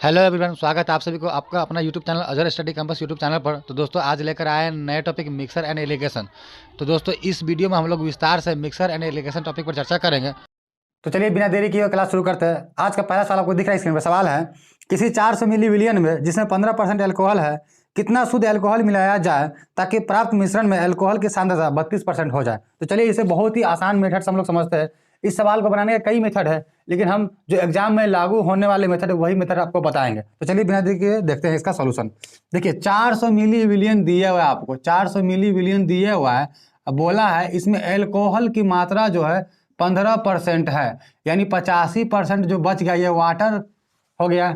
Hello everyone, स्वागत है आप सभी को आपका अपना YouTube channel Azhar study campus YouTube channel पर। तो दोस्तों आज लेकर आए हैं नए टॉपिक मिक्सर एंड एलिगेशन। तो दोस्तों इस वीडियो में हम लोग विस्तार से मिक्सर एंड एलिगेशन टॉपिक पर चर्चा करेंगे। तो चलिए बिना देरी किए क्लास शुरू करते हैं। आज का पहला सवाल आपको दिख रहा है स्क्रीन पर। सवाल है किसी 400 मिली विलियन में जिसमें 15% एल्कोहल है कितना शुद्ध एल्कोहल मिलाया जाए ताकि प्राप्त मिश्रण में एल्कोहल की सांद्रता 32% हो जाए। तो चलिए इसे बहुत ही आसान मेथड से हम लोग समझते हैं। इस सवाल को बनाने के कई मेथड है, लेकिन हम जो एग्जाम में लागू होने वाले मेथड है वही मेथड आपको बताएंगे। तो चलिए बिना देरी किए देखते हैं इसका सॉल्यूशन। देखिए 400 मिली विलियन दिया हुआ है आपको, 400 मिली विलियन दिया हुआ है। अब बोला है इसमें एल्कोहल की मात्रा जो है 15% है, यानी 85% जो बच गया ये वाटर हो गया।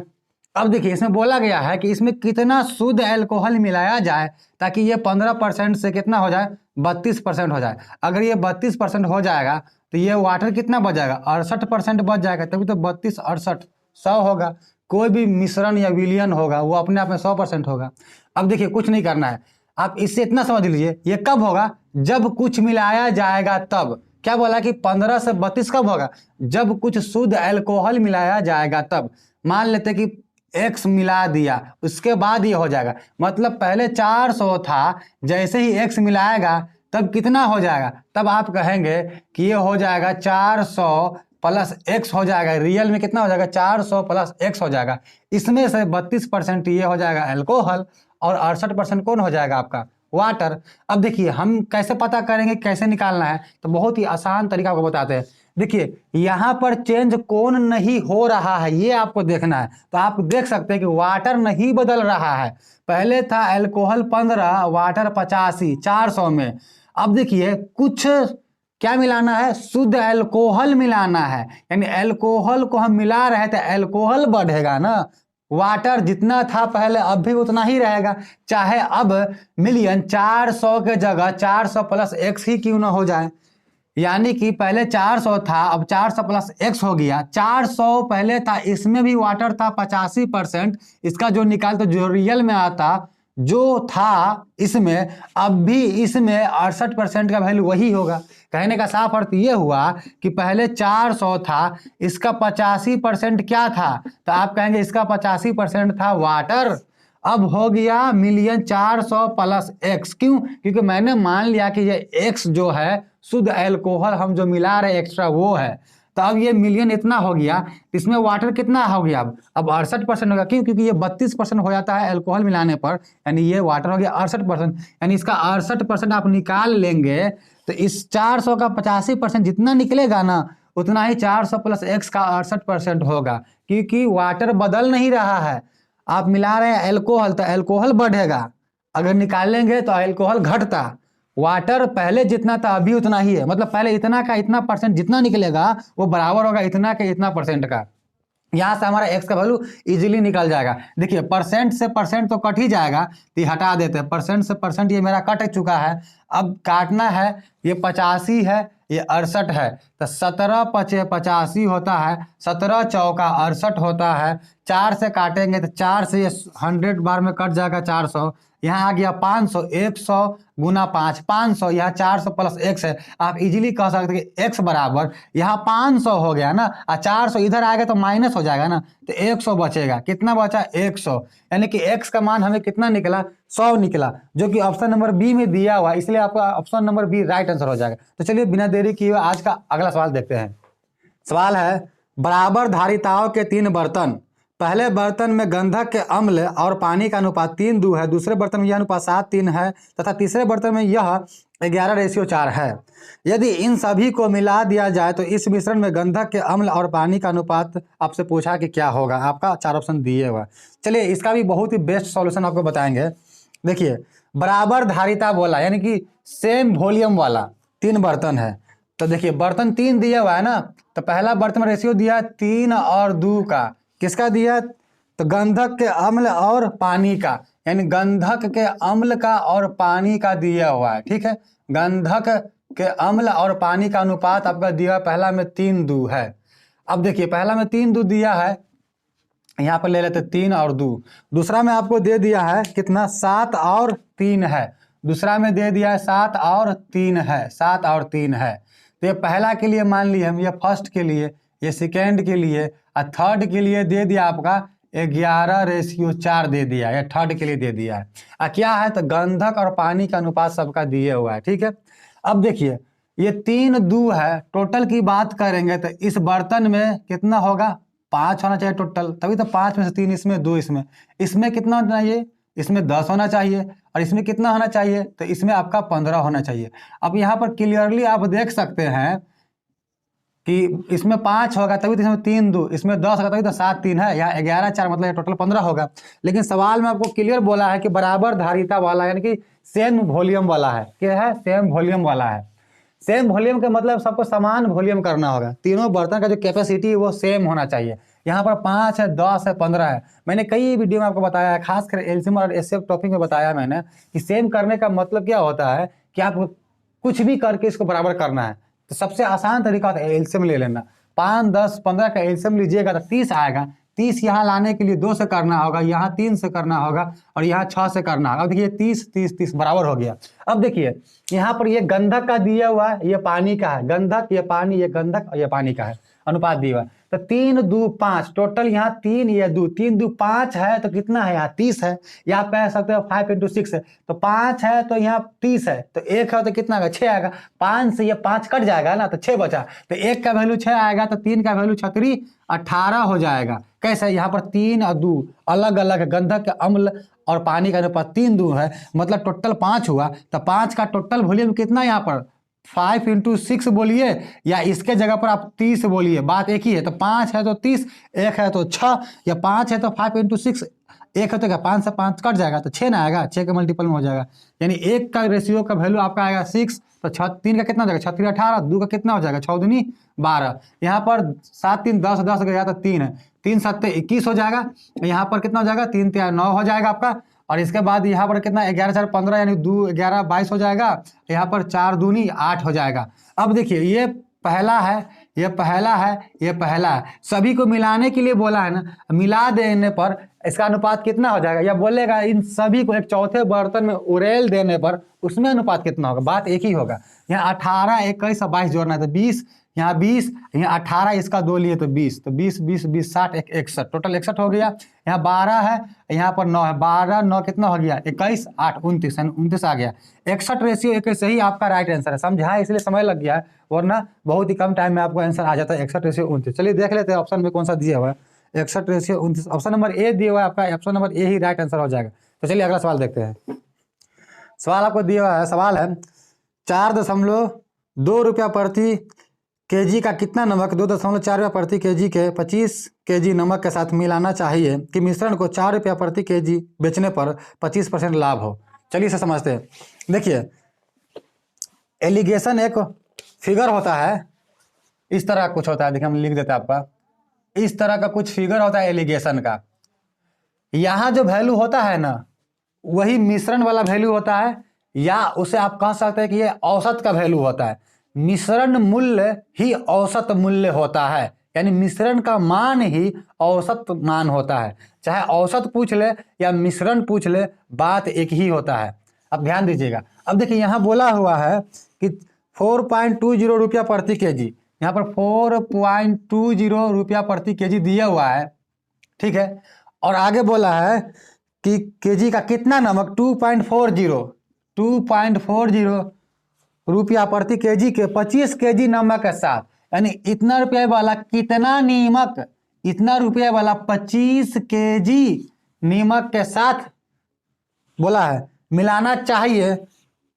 अब देखिए इसमें बोला गया है कि इसमें कितना शुद्ध एल्कोहल मिलाया जाए ताकि ये 15% से कितना हो जाए, 32% हो जाए। अगर ये 32% हो जाएगा तो ये वाटर कितना बच जाएगा, 68% बच जाएगा। तभी तो 32 68 100 होगा। कोई भी मिश्रण या विलियन होगा वो अपने आप में 100% होगा। अब देखिए कुछ नहीं करना है, आप इससे इतना समझ लीजिए ये कब होगा, जब कुछ मिलाया जाएगा तब। क्या बोला कि 15 से 32 कब होगा, जब कुछ शुद्ध एल्कोहल मिलाया जाएगा तब। मान लेते कि एक्स मिला दिया उसके बाद ये हो जाएगा, मतलब पहले 400 था, जैसे ही एक्स मिलाएगा तब कितना हो जाएगा, तब आप कहेंगे कि ये हो जाएगा 400 प्लस एक्स हो जाएगा। रियल में कितना हो जाएगा, 400 प्लस एक्स हो जाएगा। इसमें से 32% ये हो जाएगा एल्कोहल और 68% कौन हो जाएगा आपका, वाटर। अब देखिए हम कैसे पता करेंगे, कैसे निकालना है, तो बहुत ही आसान तरीका आपको बताते हैं। देखिए यहाँ पर चेंज कौन नहीं हो रहा है ये आपको देखना है। तो आप देख सकते हैं कि वाटर नहीं बदल रहा है। पहले था एल्कोहल 15, वाटर 85 400 में। अब देखिए कुछ क्या मिलाना है, शुद्ध एल्कोहल मिलाना है, यानी एल्कोहल को हम मिला रहे थे, एल्कोहल बढ़ेगा ना। वाटर जितना था पहले अब भी उतना ही रहेगा, चाहे अब मिलियन 400 के जगह 400 प्लस एक्स ही क्यों ना हो जाए। यानी कि पहले 400 था, अब 400 प्लस एक्स हो गया। 400 पहले था, इसमें भी वाटर था 85%। इसका जो निकाल तो जो रियल में आता जो था इसमें, अब भी इसमें 68% का वैल्यू वही होगा। कहने का साफ अर्थ ये हुआ कि पहले 400 था, इसका 85% क्या था, तो आप कहेंगे इसका 85% था वाटर। अब हो गया मिलियन 400 प्लस एक्स। क्यों, क्योंकि मैंने मान लिया कि ये एक्स जो है शुद्ध एल्कोहल हम जो मिला रहे एक्स्ट्रा वो है। तो अब ये मिलियन इतना हो गया, इसमें वाटर कितना हो गया, अब 68% होगा। क्यों, क्योंकि ये 32% हो जाता है एल्कोहल मिलाने पर, यानी ये वाटर हो गया 68%। यानी इसका 68% आप निकाल लेंगे तो इस 400 का 85% जितना निकलेगा ना, उतना ही 400 प्लस एक्स का 68% होगा। क्योंकि वाटर बदल नहीं रहा है, आप मिला रहे हैं एल्कोहल तो एल्कोहल बढ़ेगा, अगर निकालेंगे तो एल्कोहल घटता। वाटर पहले जितना था अभी उतना ही है, मतलब पहले इतना का इतना परसेंट जितना निकलेगा वो बराबर होगा इतना के इतना परसेंट का। यहाँ से हमारा एक्स का वैल्यू इजीली निकल जाएगा। देखिए परसेंट से परसेंट तो कट ही जाएगा, तो ये हटा देते हैं। परसेंट से परसेंट ये मेरा कट चुका है, अब काटना है। ये 85 है, ये 68 है, तो 17 पचे 85 होता है, 17 चौका 68 होता है। 4 से काटेंगे तो 4 से ये 100 बार में कट जाएगा 400। यहाँ आ गया 500, 100 गुना 5 500, यहाँ 400 प्लस एक्स है। आप इजीली कह सकते हैं कि एक्स बराबर यहाँ 500 हो गया ना, और 400 इधर आएगा तो माइनस हो जाएगा ना, तो 100 बचेगा। कितना बचा, 100। यानी कि एक्स का मान हमें कितना निकला, 100 निकला, जो कि ऑप्शन नंबर बी में दिया हुआ, इसलिए आपका option number B right answer हो जाएगा। तो चलिए बिना देरी किए आज का अगला सवाल देखते हैं। सवाल है बराबर धारिताओं के 3 बर्तन, पहले बर्तन में गंधक के अम्ल और पानी का अनुपात 3:2 है, दूसरे बर्तन में यह अनुपात 7:3 है तथा तीसरे बर्तन में यह 11:4 है। यदि इन सभी को मिला दिया जाए तो इस मिश्रण में गंधक के अम्ल और पानी का अनुपात आपसे पूछा कि क्या होगा। आपका 4 ऑप्शन दिए हुआ। चलिए इसका भी बहुत ही बेस्ट सॉल्यूशन आपको बताएंगे। देखिए बराबर धारिता बोला, यानी कि सेम वॉल्यूम वाला 3 बर्तन है। तो देखिए बर्तन 3 दिया हुआ है ना, तो पहला बर्तन में रेशियो दिया 3 और 2 का। किसका दिया, तो गंधक के अम्ल और पानी का, यानी गंधक के अम्ल का और पानी का दिया हुआ है। ठीक है, गंधक के अम्ल और पानी का अनुपात आपका दिया पहला में 3:2 है। अब देखिए पहला में 3:2 दिया है, यहाँ पर ले लेते 3 और 2। दूसरा में आपको दे दिया है कितना, 7 और 3 है। दूसरा में दे दिया है 7 और 3 है, 7 और 3 है। तो ये पहला के लिए मान लिए हम, ये फर्स्ट के लिए, ये सेकेंड के लिए, और थर्ड के लिए दे दिया आपका 11:4 दे दिया है, थर्ड के लिए दे दिया है। क्या है तो गंधक और पानी का अनुपात सबका दिए हुआ है, ठीक है। अब देखिए ये 3 दू है, टोटल की बात करेंगे तो इस बर्तन में कितना होगा, 5 होना चाहिए टोटल, तभी तो 5 में से 3 इसमें, 2 इसमें, इसमें कितना होना चाहिए, इसमें 10 होना चाहिए, और इसमें कितना होना चाहिए तो इसमें आपका 15 होना चाहिए। अब यहाँ पर क्लियरली आप देख सकते हैं कि इसमें 5 होगा तभी तो इसमें 3 दो, इसमें 10 होगा तभी तो 7 3 है, यहाँ 11 4 मतलब टोटल 15 होगा। लेकिन सवाल में आपको क्लियर बोला है कि बराबर धारिता वाला, यानी कि सेम वॉल्यूम वाला है। क्या है, सेम वॉल्यूम वाला है। सेम वॉल्यूम का मतलब सबको समान वॉल्यूम करना होगा, तीनों बर्तन का जो कैपेसिटी है वो सेम होना चाहिए। यहाँ पर 5 है, 10 है, 15 है। मैंने कई वीडियो में आपको बताया है, खासकर एलसीएम और एचसीएफ टॉपिक में बताया मैंने कि सेम करने का मतलब क्या होता है कि आप कुछ भी करके इसको बराबर करना है। तो सबसे आसान तरीका होता है एलसीएम ले लेना। 5, 10, 15 का एलसीएम लीजिएगा तो 30 आएगा। 30 यहाँ लाने के लिए 2 से करना होगा, यहाँ 3 से करना होगा, और यहाँ 6 से करना होगा। अब देखिए 30 30 30 बराबर हो गया। अब देखिए यहाँ पर ये गंधक का दिया हुआ है, ये पानी का है, गंधक ये पानी, ये गंधक और ये पानी का है, अनुपात दिया हुआ है। तो 3 2 5 टोटल, यहाँ 3 ये 2, 3 2 5 है तो कितना है, यहाँ 30 है। या आप कह सकते हो 5 × 6 है, तो 5 है तो यहाँ 30 है, तो 1 है तो कितना आएगा, 6 आएगा। 5 से ये 5 कट जाएगा ना तो 6 बचा, तो 1 का वैल्यू 6 आएगा, तो 3 का वैल्यू 6 18 हो जाएगा। कैसे, यहाँ पर 3 और 2 अलग अलग, गंधक के अम्ल और पानी का अनुपात 3 2 है, मतलब टोटल 5 हुआ। तो 5 का टोटल वॉल्यूम कितना यहाँ पर 5 × 6 बोलिए, या इसके जगह पर आप 30 बोलिए, बात एक ही है। तो 5 है तो 30, 1 है तो 6, या 5 है तो 5 × 6, 1 है तो क्या 5 से 5 कट जाएगा तो 6 ना आएगा, 6 के मल्टीपल में हो जाएगा। यानी 1 का रेशियो का वैल्यू आपका आएगा 6, तो 3 का कितना हो जाएगा, 6 3 18, 2 का कितना हो जाएगा, 6 दूनी 12। यहाँ पर 7 3 10 10 गया तो 3 है, 3 7 21 हो जाएगा। यहाँ पर कितना हो जाएगा, 3 3 9 हो जाएगा आपका। और इसके बाद यहाँ पर कितना 11 4 15, यानी 2 11 22 हो जाएगा। यहाँ पर 4 दूनी 8 हो जाएगा। अब देखिए ये पहला है, ये पहला है, ये पहला है, सभी को मिलाने के लिए बोला है ना, मिला देने पर इसका अनुपात कितना हो जाएगा, या बोलेगा इन सभी को एक चौथे बर्तन में उड़ेल देने पर उसमें अनुपात कितना होगा, बात एक ही होगा। यहाँ 18 21 और 22 जोड़ना है तो 20, यहाँ 20, यहाँ 18 इसका 2 लिए तो 20, तो 20 20 20 60 61, टोटल 61 हो गया। यहाँ 12 है, यहाँ पर 9 है, 12 9 कितना हो गया 21 8 29, 29 आ गया। 61:21 ही आपका राइट आंसर है। समझा, इसलिए समय लग गया है, वरना बहुत ही कम टाइम में आपको आंसर आ जाता है 61:29। चलिए देख लेते हैं ऑप्शन में कौन सा दिया हुआ है। 61:29 ऑप्शन नंबर ए दिया हुआ है आपका, option number A he right answer हो जाएगा। तो चलिए अगला सवाल देखते हैं। सवाल आपको दिया हुआ है, सवाल है 4.2 रुपया प्रति केजी का कितना नमक 2.4 रुपया प्रति केजी के 25 केजी नमक के साथ मिलाना चाहिए कि मिश्रण को 4 रुपया प्रति केजी बेचने पर 25% लाभ हो। चलिए इसे समझते हैं। देखिए एलिगेशन एक फिगर होता है, इस तरह कुछ होता है, देखिए हम लिख देते हैं आपका, इस तरह का कुछ फिगर होता है एलिगेशन का। यहाँ जो वैल्यू होता है ना वही मिश्रण वाला वैल्यू होता है, या उसे आप कह सकते हैं कि ये औसत का वैल्यू होता है। मिश्रण मूल्य ही औसत मूल्य होता है, यानी मिश्रण का मान ही औसत मान होता है। चाहे औसत पूछ ले या मिश्रण पूछ ले, बात एक ही होता है। अब ध्यान दीजिएगा। अब देखिए यहाँ बोला हुआ है कि 4.20 रुपया प्रति केजी, यहाँ पर 4.20 रुपया प्रति केजी दिया हुआ है, ठीक है। और आगे बोला है कि केजी का कितना नमक 2.40 रुपया प्रति केजी के 25 केजी नमक के साथ, यानी इतना रुपये वाला कितना नीमक, इतना रुपये वाला 25 केजी नीमक के साथ बोला है मिलाना चाहिए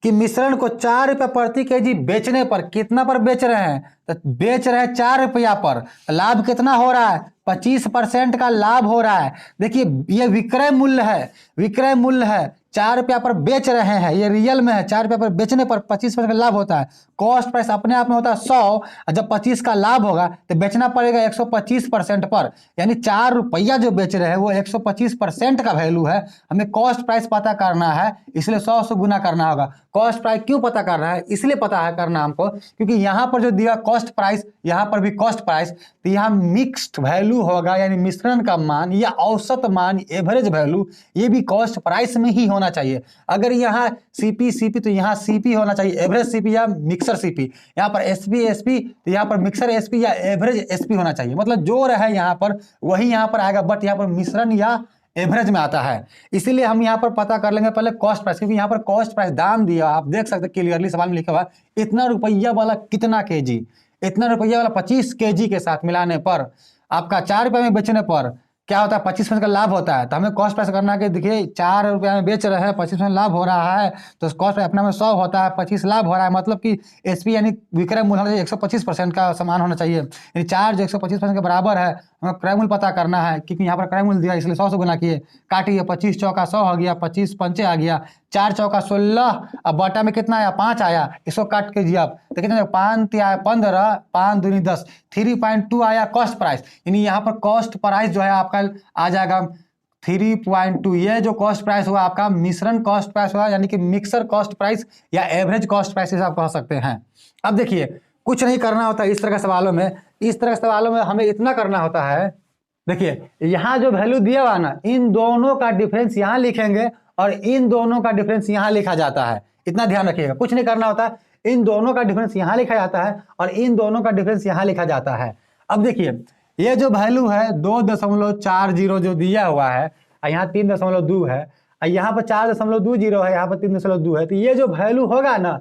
कि मिश्रण को 4 रुपये प्रति केजी बेचने पर, कितना पर बेच रहे हैं, तो बेच रहे हैं 4 रुपया पर, लाभ कितना हो रहा है 25% का लाभ हो रहा है। देखिए ये विक्रय मूल्य है, विक्रय मूल्य है, 4 रुपया पर बेच रहे हैं, ये रियल में है। 4 रुपया पर बेचने पर 25% का लाभ होता है। कॉस्ट प्राइस अपने आप में होता है 100, जब 25 का लाभ होगा तो बेचना पड़ेगा 125% पर, यानी 4 रुपया जो बेच रहे हैं वो 125% का वैल्यू है। हमें कॉस्ट प्राइस पता करना है, इसलिए 100 से गुना करना होगा। कॉस्ट प्राइस क्यों पता करना है, इसलिए पता है करना हमको क्योंकि यहाँ पर जो दिया कॉस्ट प्राइस, यहाँ पर भी कॉस्ट प्राइस, तो यहाँ मिक्स्ड वैल्यू होगा, यानी मिश्रण का मान या औसत मान, एवरेज वैल्यू, ये भी कॉस्ट प्राइस में ही होना होना चाहिए। अगर यहाँ सीपी तो यहाँ सीपी होना चाहिए, एवरेज सीपी या मिक्सर सीपी। यहाँ पर एसपी तो यहाँ पर मिक्सर एसपी या एवरेज एसपी होना चाहिए। मतलब जो रहे यहाँ पर वही यहाँ पर आएगा, बट यहाँ पर मिश्रण या एवरेज में आता है। इसीलिए हम यहाँ पर पता कर लेंगे पहले कॉस्ट प्राइस, क्योंकि यहाँ पर कॉस्ट प्राइस दाम दिया, आप देख सकते हैं क्लियरली सवाल में लिखा हुआ इतना रुपया वाला कितना केजी, इतना रुपया वाला 25 केजी के साथ मिलाने पर आपका 4 रुपये में बेचने पर क्या होता है, 25% का लाभ होता है। तो हमें कॉस्ट प्राइस करना है कि देखिए 4 रुपया में बेच रहे हैं, 25% लाभ हो रहा है, तो कॉस्ट प्राइस अपना में 100 होता है, 25 लाभ हो रहा है, मतलब कि एसपी यानी विक्रय मूल्य होना चाहिए 125% का समान होना चाहिए, यानी 4 जो 125% के बराबर है। हमें क्रय मूल्य पता करना है, क्योंकि यहाँ पर क्रय मूल्य दिया इसलिए 100 से गुना किए, काटिए 25 चौका 100 हो गया, 25 पंचे आ गया, 4 चौका 16, अब बटा में कितना आया 5 आया, इसको काट कीजिए आप तो कितना 5 आया 15, 5 दूनी 10, 3.2 आया कॉस्ट प्राइस। यानी यहाँ पर कॉस्ट प्राइस जो है आपका आ जाएगा 3.2। ये जो कॉस्ट प्राइस हुआ आपका मिश्रण कॉस्ट प्राइस हुआ, यानी कि मिक्सर कॉस्ट प्राइस या एवरेज कॉस्ट प्राइस आप कह सकते हैं। अब देखिए कुछ नहीं करना होता इस तरह के सवालों में, इस तरह के सवालों में हमें इतना करना होता है, देखिए यहाँ जो वैल्यू दिया हुआ ना, इन दोनों का डिफरेंस यहाँ लिखेंगे और इन दोनों का डिफरेंस यहाँ लिखा जाता है। इतना ध्यान रखिएगा, कुछ नहीं करना होता, इन दोनों का डिफरेंस यहाँ लिखा जाता है और इन दोनों का डिफरेंस यहाँ लिखा जाता है। अब देखिए ये जो वैल्यू है 2.40 जो दिया हुआ है, यहाँ 3.2 है, यहाँ पर 4.20 है, यहाँ पर 3.2 है, तो ये जो वैल्यू होगा ना,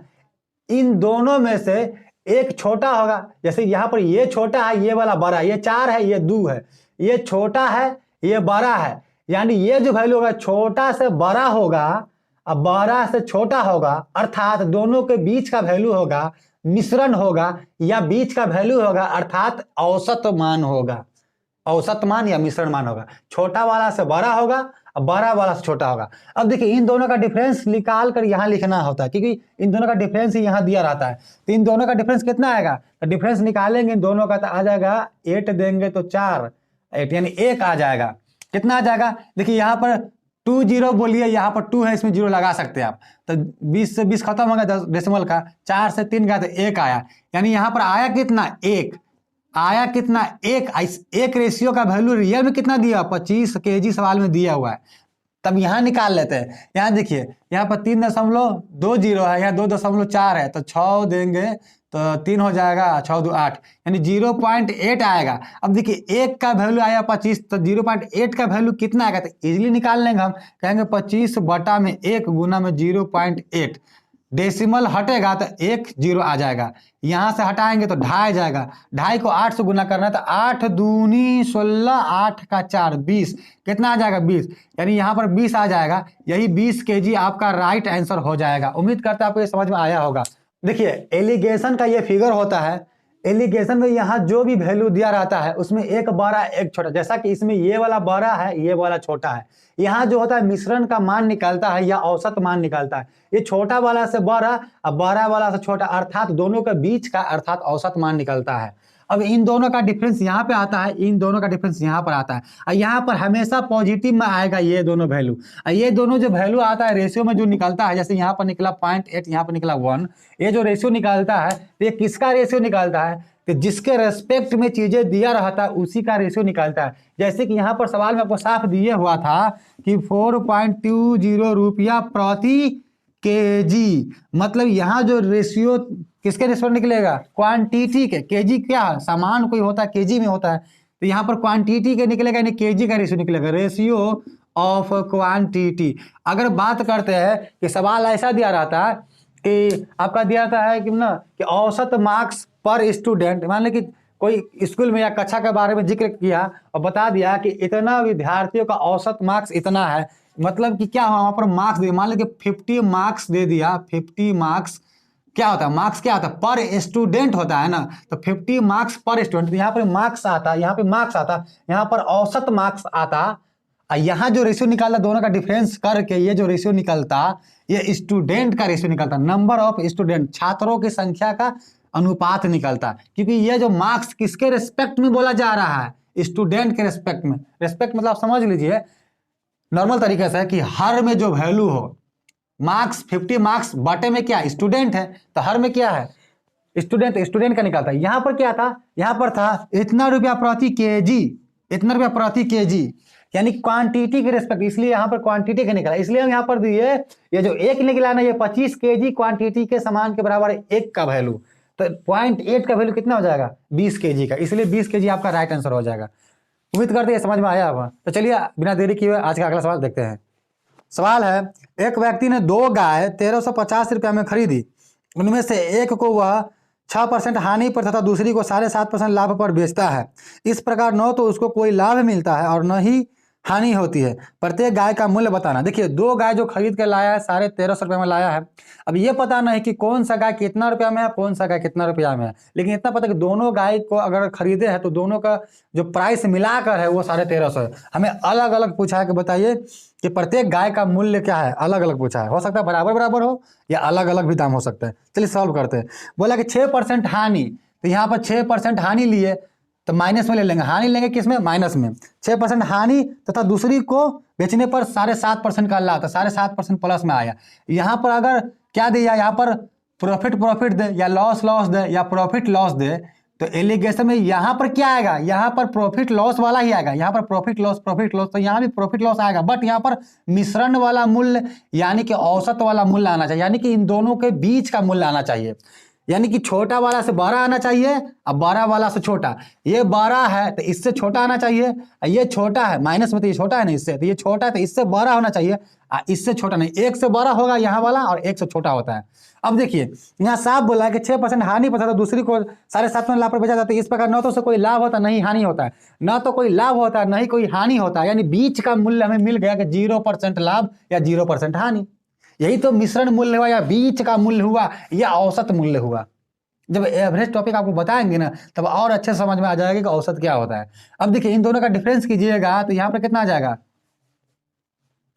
इन दोनों में से एक छोटा होगा। जैसे यहाँ पर ये छोटा है, ये वाला बड़ा, ये 4 है, ये 2 है, ये छोटा है, ये बड़ा है, यानी ये जो वैल्यू होगा छोटा से बड़ा होगा, अब बड़ा से छोटा होगा, अर्थात दोनों के बीच का वैल्यू होगा मिश्रण होगा, या बीच का वैल्यू होगा अर्थात औसत मान होगा, औसत मान या मिश्रण मान होगा। छोटा वाला से बड़ा होगा, बड़ा वाला से छोटा होगा। अब देखिए इन दोनों का डिफरेंस निकाल कर यहाँ लिखना होता है, क्योंकि इन दोनों का डिफरेंस ही यहाँ दिया रहता है। तो इन दोनों का डिफरेंस कितना आएगा, तो डिफरेंस निकालेंगे इन दोनों का, तो आ जाएगा 8 देंगे तो 4, 8 यानी 1 आ जाएगा। कितना आ जाएगा, देखिए यहाँ पर 20 बोलिए, यहाँ पर 2 है, इसमें 0 लगा सकते हैं आप, तो 20 से 20 खत्म हो गया 10 डेसिमल का, 4 से 3 गया तो 1 आया, यानी यहाँ पर आया कितना 1 आया, कितना 1 रेशियो का वैल्यू रियल में कितना दिया 25 केजी सवाल में दिया हुआ है। तब यहाँ निकाल लेते हैं, यहाँ देखिए यहाँ पर 3.20 है, यहाँ 2.4 है, तो 6 देंगे तो 3 हो जाएगा, 6 2 8, यानी 0.8 आएगा। अब देखिए 1 का वैल्यू आया 25, तो 0.8 का वैल्यू कितना आएगा, तो इजीली निकाल लेंगे हम, कहेंगे 25 बटा में 1 गुना में 0.8, डेसिमल हटेगा तो 1 0 आ जाएगा, यहाँ से हटाएंगे तो 2.5 जाएगा, 2.5 को 8 से गुना करना है, तो 8 दूनी 16, 8 का 4 20, कितना आ जाएगा 20, यानी यहाँ पर 20 आ जाएगा। यही 20 केजी आपका राइट आंसर हो जाएगा। उम्मीद करते हैं आपको ये समझ में आया होगा। देखिए एलिगेशन का ये फिगर होता है, एलिगेशन में यहाँ जो भी वैल्यू दिया रहता है उसमें एक बड़ा एक छोटा, जैसा कि इसमें ये वाला बड़ा है, ये वाला छोटा है। यहाँ जो होता है मिश्रण का मान निकलता है या औसत मान निकलता है, ये छोटा वाला से बड़ा और बड़ा वाला से छोटा, अर्थात दोनों के बीच का अर्थात औसत मान निकलता है। अब इन दोनों का डिफरेंस यहाँ पे आता है, इन दोनों का डिफरेंस यहाँ पर आता है, और यहाँ पर हमेशा पॉजिटिव में आएगा ये दोनों वैल्यू। ये दोनों जो वैल्यू आता है रेशियो में जो निकलता है, जैसे यहाँ पर निकला 0.8, यहाँ पर निकला 1, ये जो रेशियो निकलता है तो ये किसका रेशियो निकलता है, तो जिसके रेस्पेक्ट में चीजें दिया रहता है उसी का रेशियो निकलता है। जैसे कि यहाँ पर सवाल में आपको साफ दिए हुआ था कि 4.20 रुपया प्रति केजी, मतलब यहाँ जो रेशियो किसके रेशियो निकलेगा, क्वांटिटी के। केजी क्या है, सामान कोई होता है केजी में होता है, तो यहाँ पर क्वांटिटी के निकलेगा, यानी केजी का रेशियो निकलेगा, रेशियो ऑफ क्वांटिटी। अगर बात करते हैं कि सवाल ऐसा दिया रहता है कि आपका दिया रहता है कि ना कि औसत मार्क्स पर स्टूडेंट, मान लो कि कोई स्कूल में या कक्षा के बारे में जिक्र किया और बता दिया कि इतना विद्यार्थियों का औसत मार्क्स इतना है, मतलब कि क्या वहाँ पर मार्क्स दे, मान लो कि 50 मार्क्स दे दिया, 50 मार्क्स क्या होता है, मार्क्स क्या होता है पर स्टूडेंट होता है ना, तो 50 मार्क्स पर स्टूडेंट, यहाँ पर मार्क्स आता, यहाँ पे मार्क्स आता, यहाँ पर औसत मार्क्स आता, और यहाँ जो रेशियो निकालता दोनों का डिफरेंस करके ये जो रेशियो निकलता ये स्टूडेंट का रेशियो निकलता, नंबर ऑफ स्टूडेंट, छात्रों की संख्या का अनुपात निकलता, क्योंकि ये जो मार्क्स किसके रिस्पेक्ट में बोला जा रहा है, स्टूडेंट के रिस्पेक्ट में। रिस्पेक्ट मतलब आप समझ लीजिए नॉर्मल तरीके से कि हर में जो वैल्यू हो, मार्क्स 50 मार्क्स बटे में क्या स्टूडेंट है, तो हर में क्या है स्टूडेंट, स्टूडेंट का निकलता है। यहाँ पर क्या था, यहाँ पर था इतना रुपया प्रति केजी, इतना रुपया प्रति केजी, यानी क्वांटिटी के रेस्पेक्ट, इसलिए यहाँ पर क्वांटिटी का निकला, इसलिए हम यहाँ पर दिए ये जो 1 निकला ना, ये 25 kg क्वांटिटी के सामान के बराबर 1 का वैल्यू, तो 0.8 का वैल्यू कितना हो जाएगा 20 kg का, इसलिए 20 kg आपका राइट आंसर हो जाएगा। उम्मीद करते हैं समझ में आया होगा। तो चलिए बिना देरी किए आज का अगला सवाल देखते हैं। सवाल है, एक व्यक्ति ने 2 गाय 1350 रुपया में खरीदी, उनमें से एक को वह 6% हानि पर तथा दूसरी को 7.5% लाभ पर बेचता है। इस प्रकार न तो उसको कोई लाभ मिलता है और न ही हानि होती है। प्रत्येक गाय का मूल्य बताना। देखिए 2 गाय जो खरीद के लाया है 1350 रुपये में लाया है। अब ये पता नहीं कि कौन सा गाय कितना रुपया में है, कौन सा गाय कितना रुपया में है, लेकिन इतना पता कि दोनों गाय को अगर खरीदे हैं तो दोनों का जो प्राइस मिलाकर है वो 1350 है। हमें अलग अलग पूछा है कि बताइए कि प्रत्येक गाय का मूल्य क्या है, अलग अलग पूछा है। हो सकता है बराबर बराबर हो या अलग अलग भी दाम हो सकता है। चलिए सॉल्व करते हैं। बोला कि 6% हानि, तो यहाँ पर 6% हानि लिए तो माइनस में ले लेंगे, हानि लेंगे किसमें, माइनस में। 6% हानि तथा दूसरी को बेचने पर 7.5% का लाभ, तो 7.5% प्लस में आया। यहाँ पर अगर क्या दिया, यहाँ पर प्रॉफिट दे या लॉस दे या प्रॉफिट लॉस दे, तो एलिगेशन में यहाँ पर क्या आएगा, यहाँ पर प्रॉफिट लॉस वाला ही आएगा। यहाँ पर प्रॉफिट लॉस, तो यहाँ भी प्रॉफिट लॉस आएगा, बट यहाँ पर मिश्रण वाला मूल्य यानी कि औसत वाला मूल्य आना चाहिए, यानी कि इन दोनों के बीच का मूल्य आना चाहिए। यानी कि छोटा वाला से बड़ा आना चाहिए, अब बड़ा वाला से छोटा। ये बड़ा है तो इससे छोटा आना चाहिए, ये छोटा है माइनस में, तो ये छोटा है ना इससे, तो ये छोटा है तो इससे बड़ा होना चाहिए, इससे छोटा नहीं। एक से बड़ा होगा यहाँ वाला और एक से छोटा होता है। अब देखिए यहाँ साफ बोला है कि 6% हानि पर था तो दूसरी को 7.5 में लाभ पर बेचा जाता है। इस प्रकार न तो उससे कोई लाभ होता नहीं हानि होता है, न तो कोई लाभ होता है नहीं कोई हानि होता है। यानी बीच का मूल्य हमें मिल गया कि 0% लाभ या 0% हानि। यही तो मिश्रण मूल्य हुआ या बीच का मूल्य हुआ या औसत मूल्य हुआ। जब एवरेज टॉपिक आपको बताएंगे ना तब और अच्छे समझ में आ जाएगा कि औसत क्या होता है। अब देखिए इन दोनों का डिफरेंस कीजिएगा तो यहाँ पर कितना आ जाएगा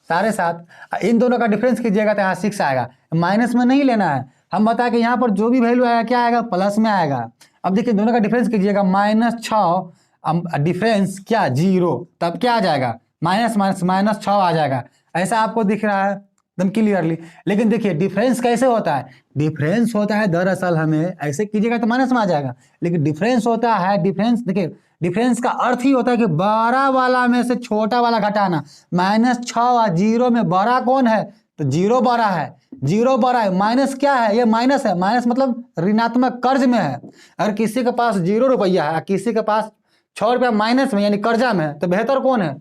7.5, इन दोनों का डिफरेंस कीजिएगा तो यहाँ 6 आएगा। माइनस में नहीं लेना है, हम बताएं कि यहाँ पर जो भी वैल्यू आएगा क्या आएगा, प्लस में आएगा। अब देखिए दोनों का डिफरेंस कीजिएगा, -6 डिफरेंस क्या 0, तब क्या आ जाएगा -6 आ जाएगा। ऐसा आपको दिख रहा है एकदम क्लियरली। लेकिन देखिए डिफरेंस कैसे होता है, डिफरेंस होता है दरअसल हमें ऐसे कीजिएगा तो माइनस में आ जाएगा, लेकिन डिफरेंस होता है, डिफरेंस देखिए डिफरेंस का अर्थ ही होता है कि बड़ा वाला में से छोटा वाला घटाना। -6 और 0 में बड़ा कौन है, तो 0 बड़ा है, 0 बड़ा है। माइनस क्या है, ये माइनस है, माइनस मतलब ऋणात्मक कर्ज में है। अगर किसी के पास 0 रुपया है, किसी के पास 6 रुपया माइनस में यानी कर्जा में है, तो बेहतर कौन है,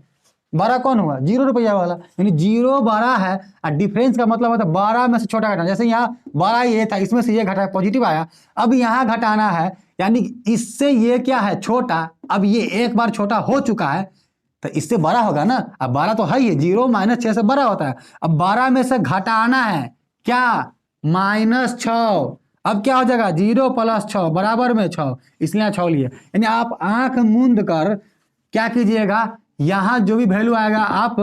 बड़ा कौन हुआ 0 रुपया वाला। यानी 0 बड़ा है और डिफरेंस का मतलब होता है बड़ा में से छोटा घटाना। जैसे यहाँ बड़ा ये था, इसमें से ये घटा पॉजिटिव आया, अब यहाँ घटाना है, यानी इससे ये क्या है छोटा, अब ये एक बार छोटा हो चुका है तो इससे बड़ा होगा ना। अब 12 तो है ही, 0 -6 से बड़ा होता है। अब 12 में से घटाना है क्या, -6। अब क्या हो जाएगा 0 + 6 बराबर में 6, इसलिए 6 लिए। यानी आप आंख मूंद कर क्या कीजिएगा, यहाँ जो भी वैल्यू आएगा आप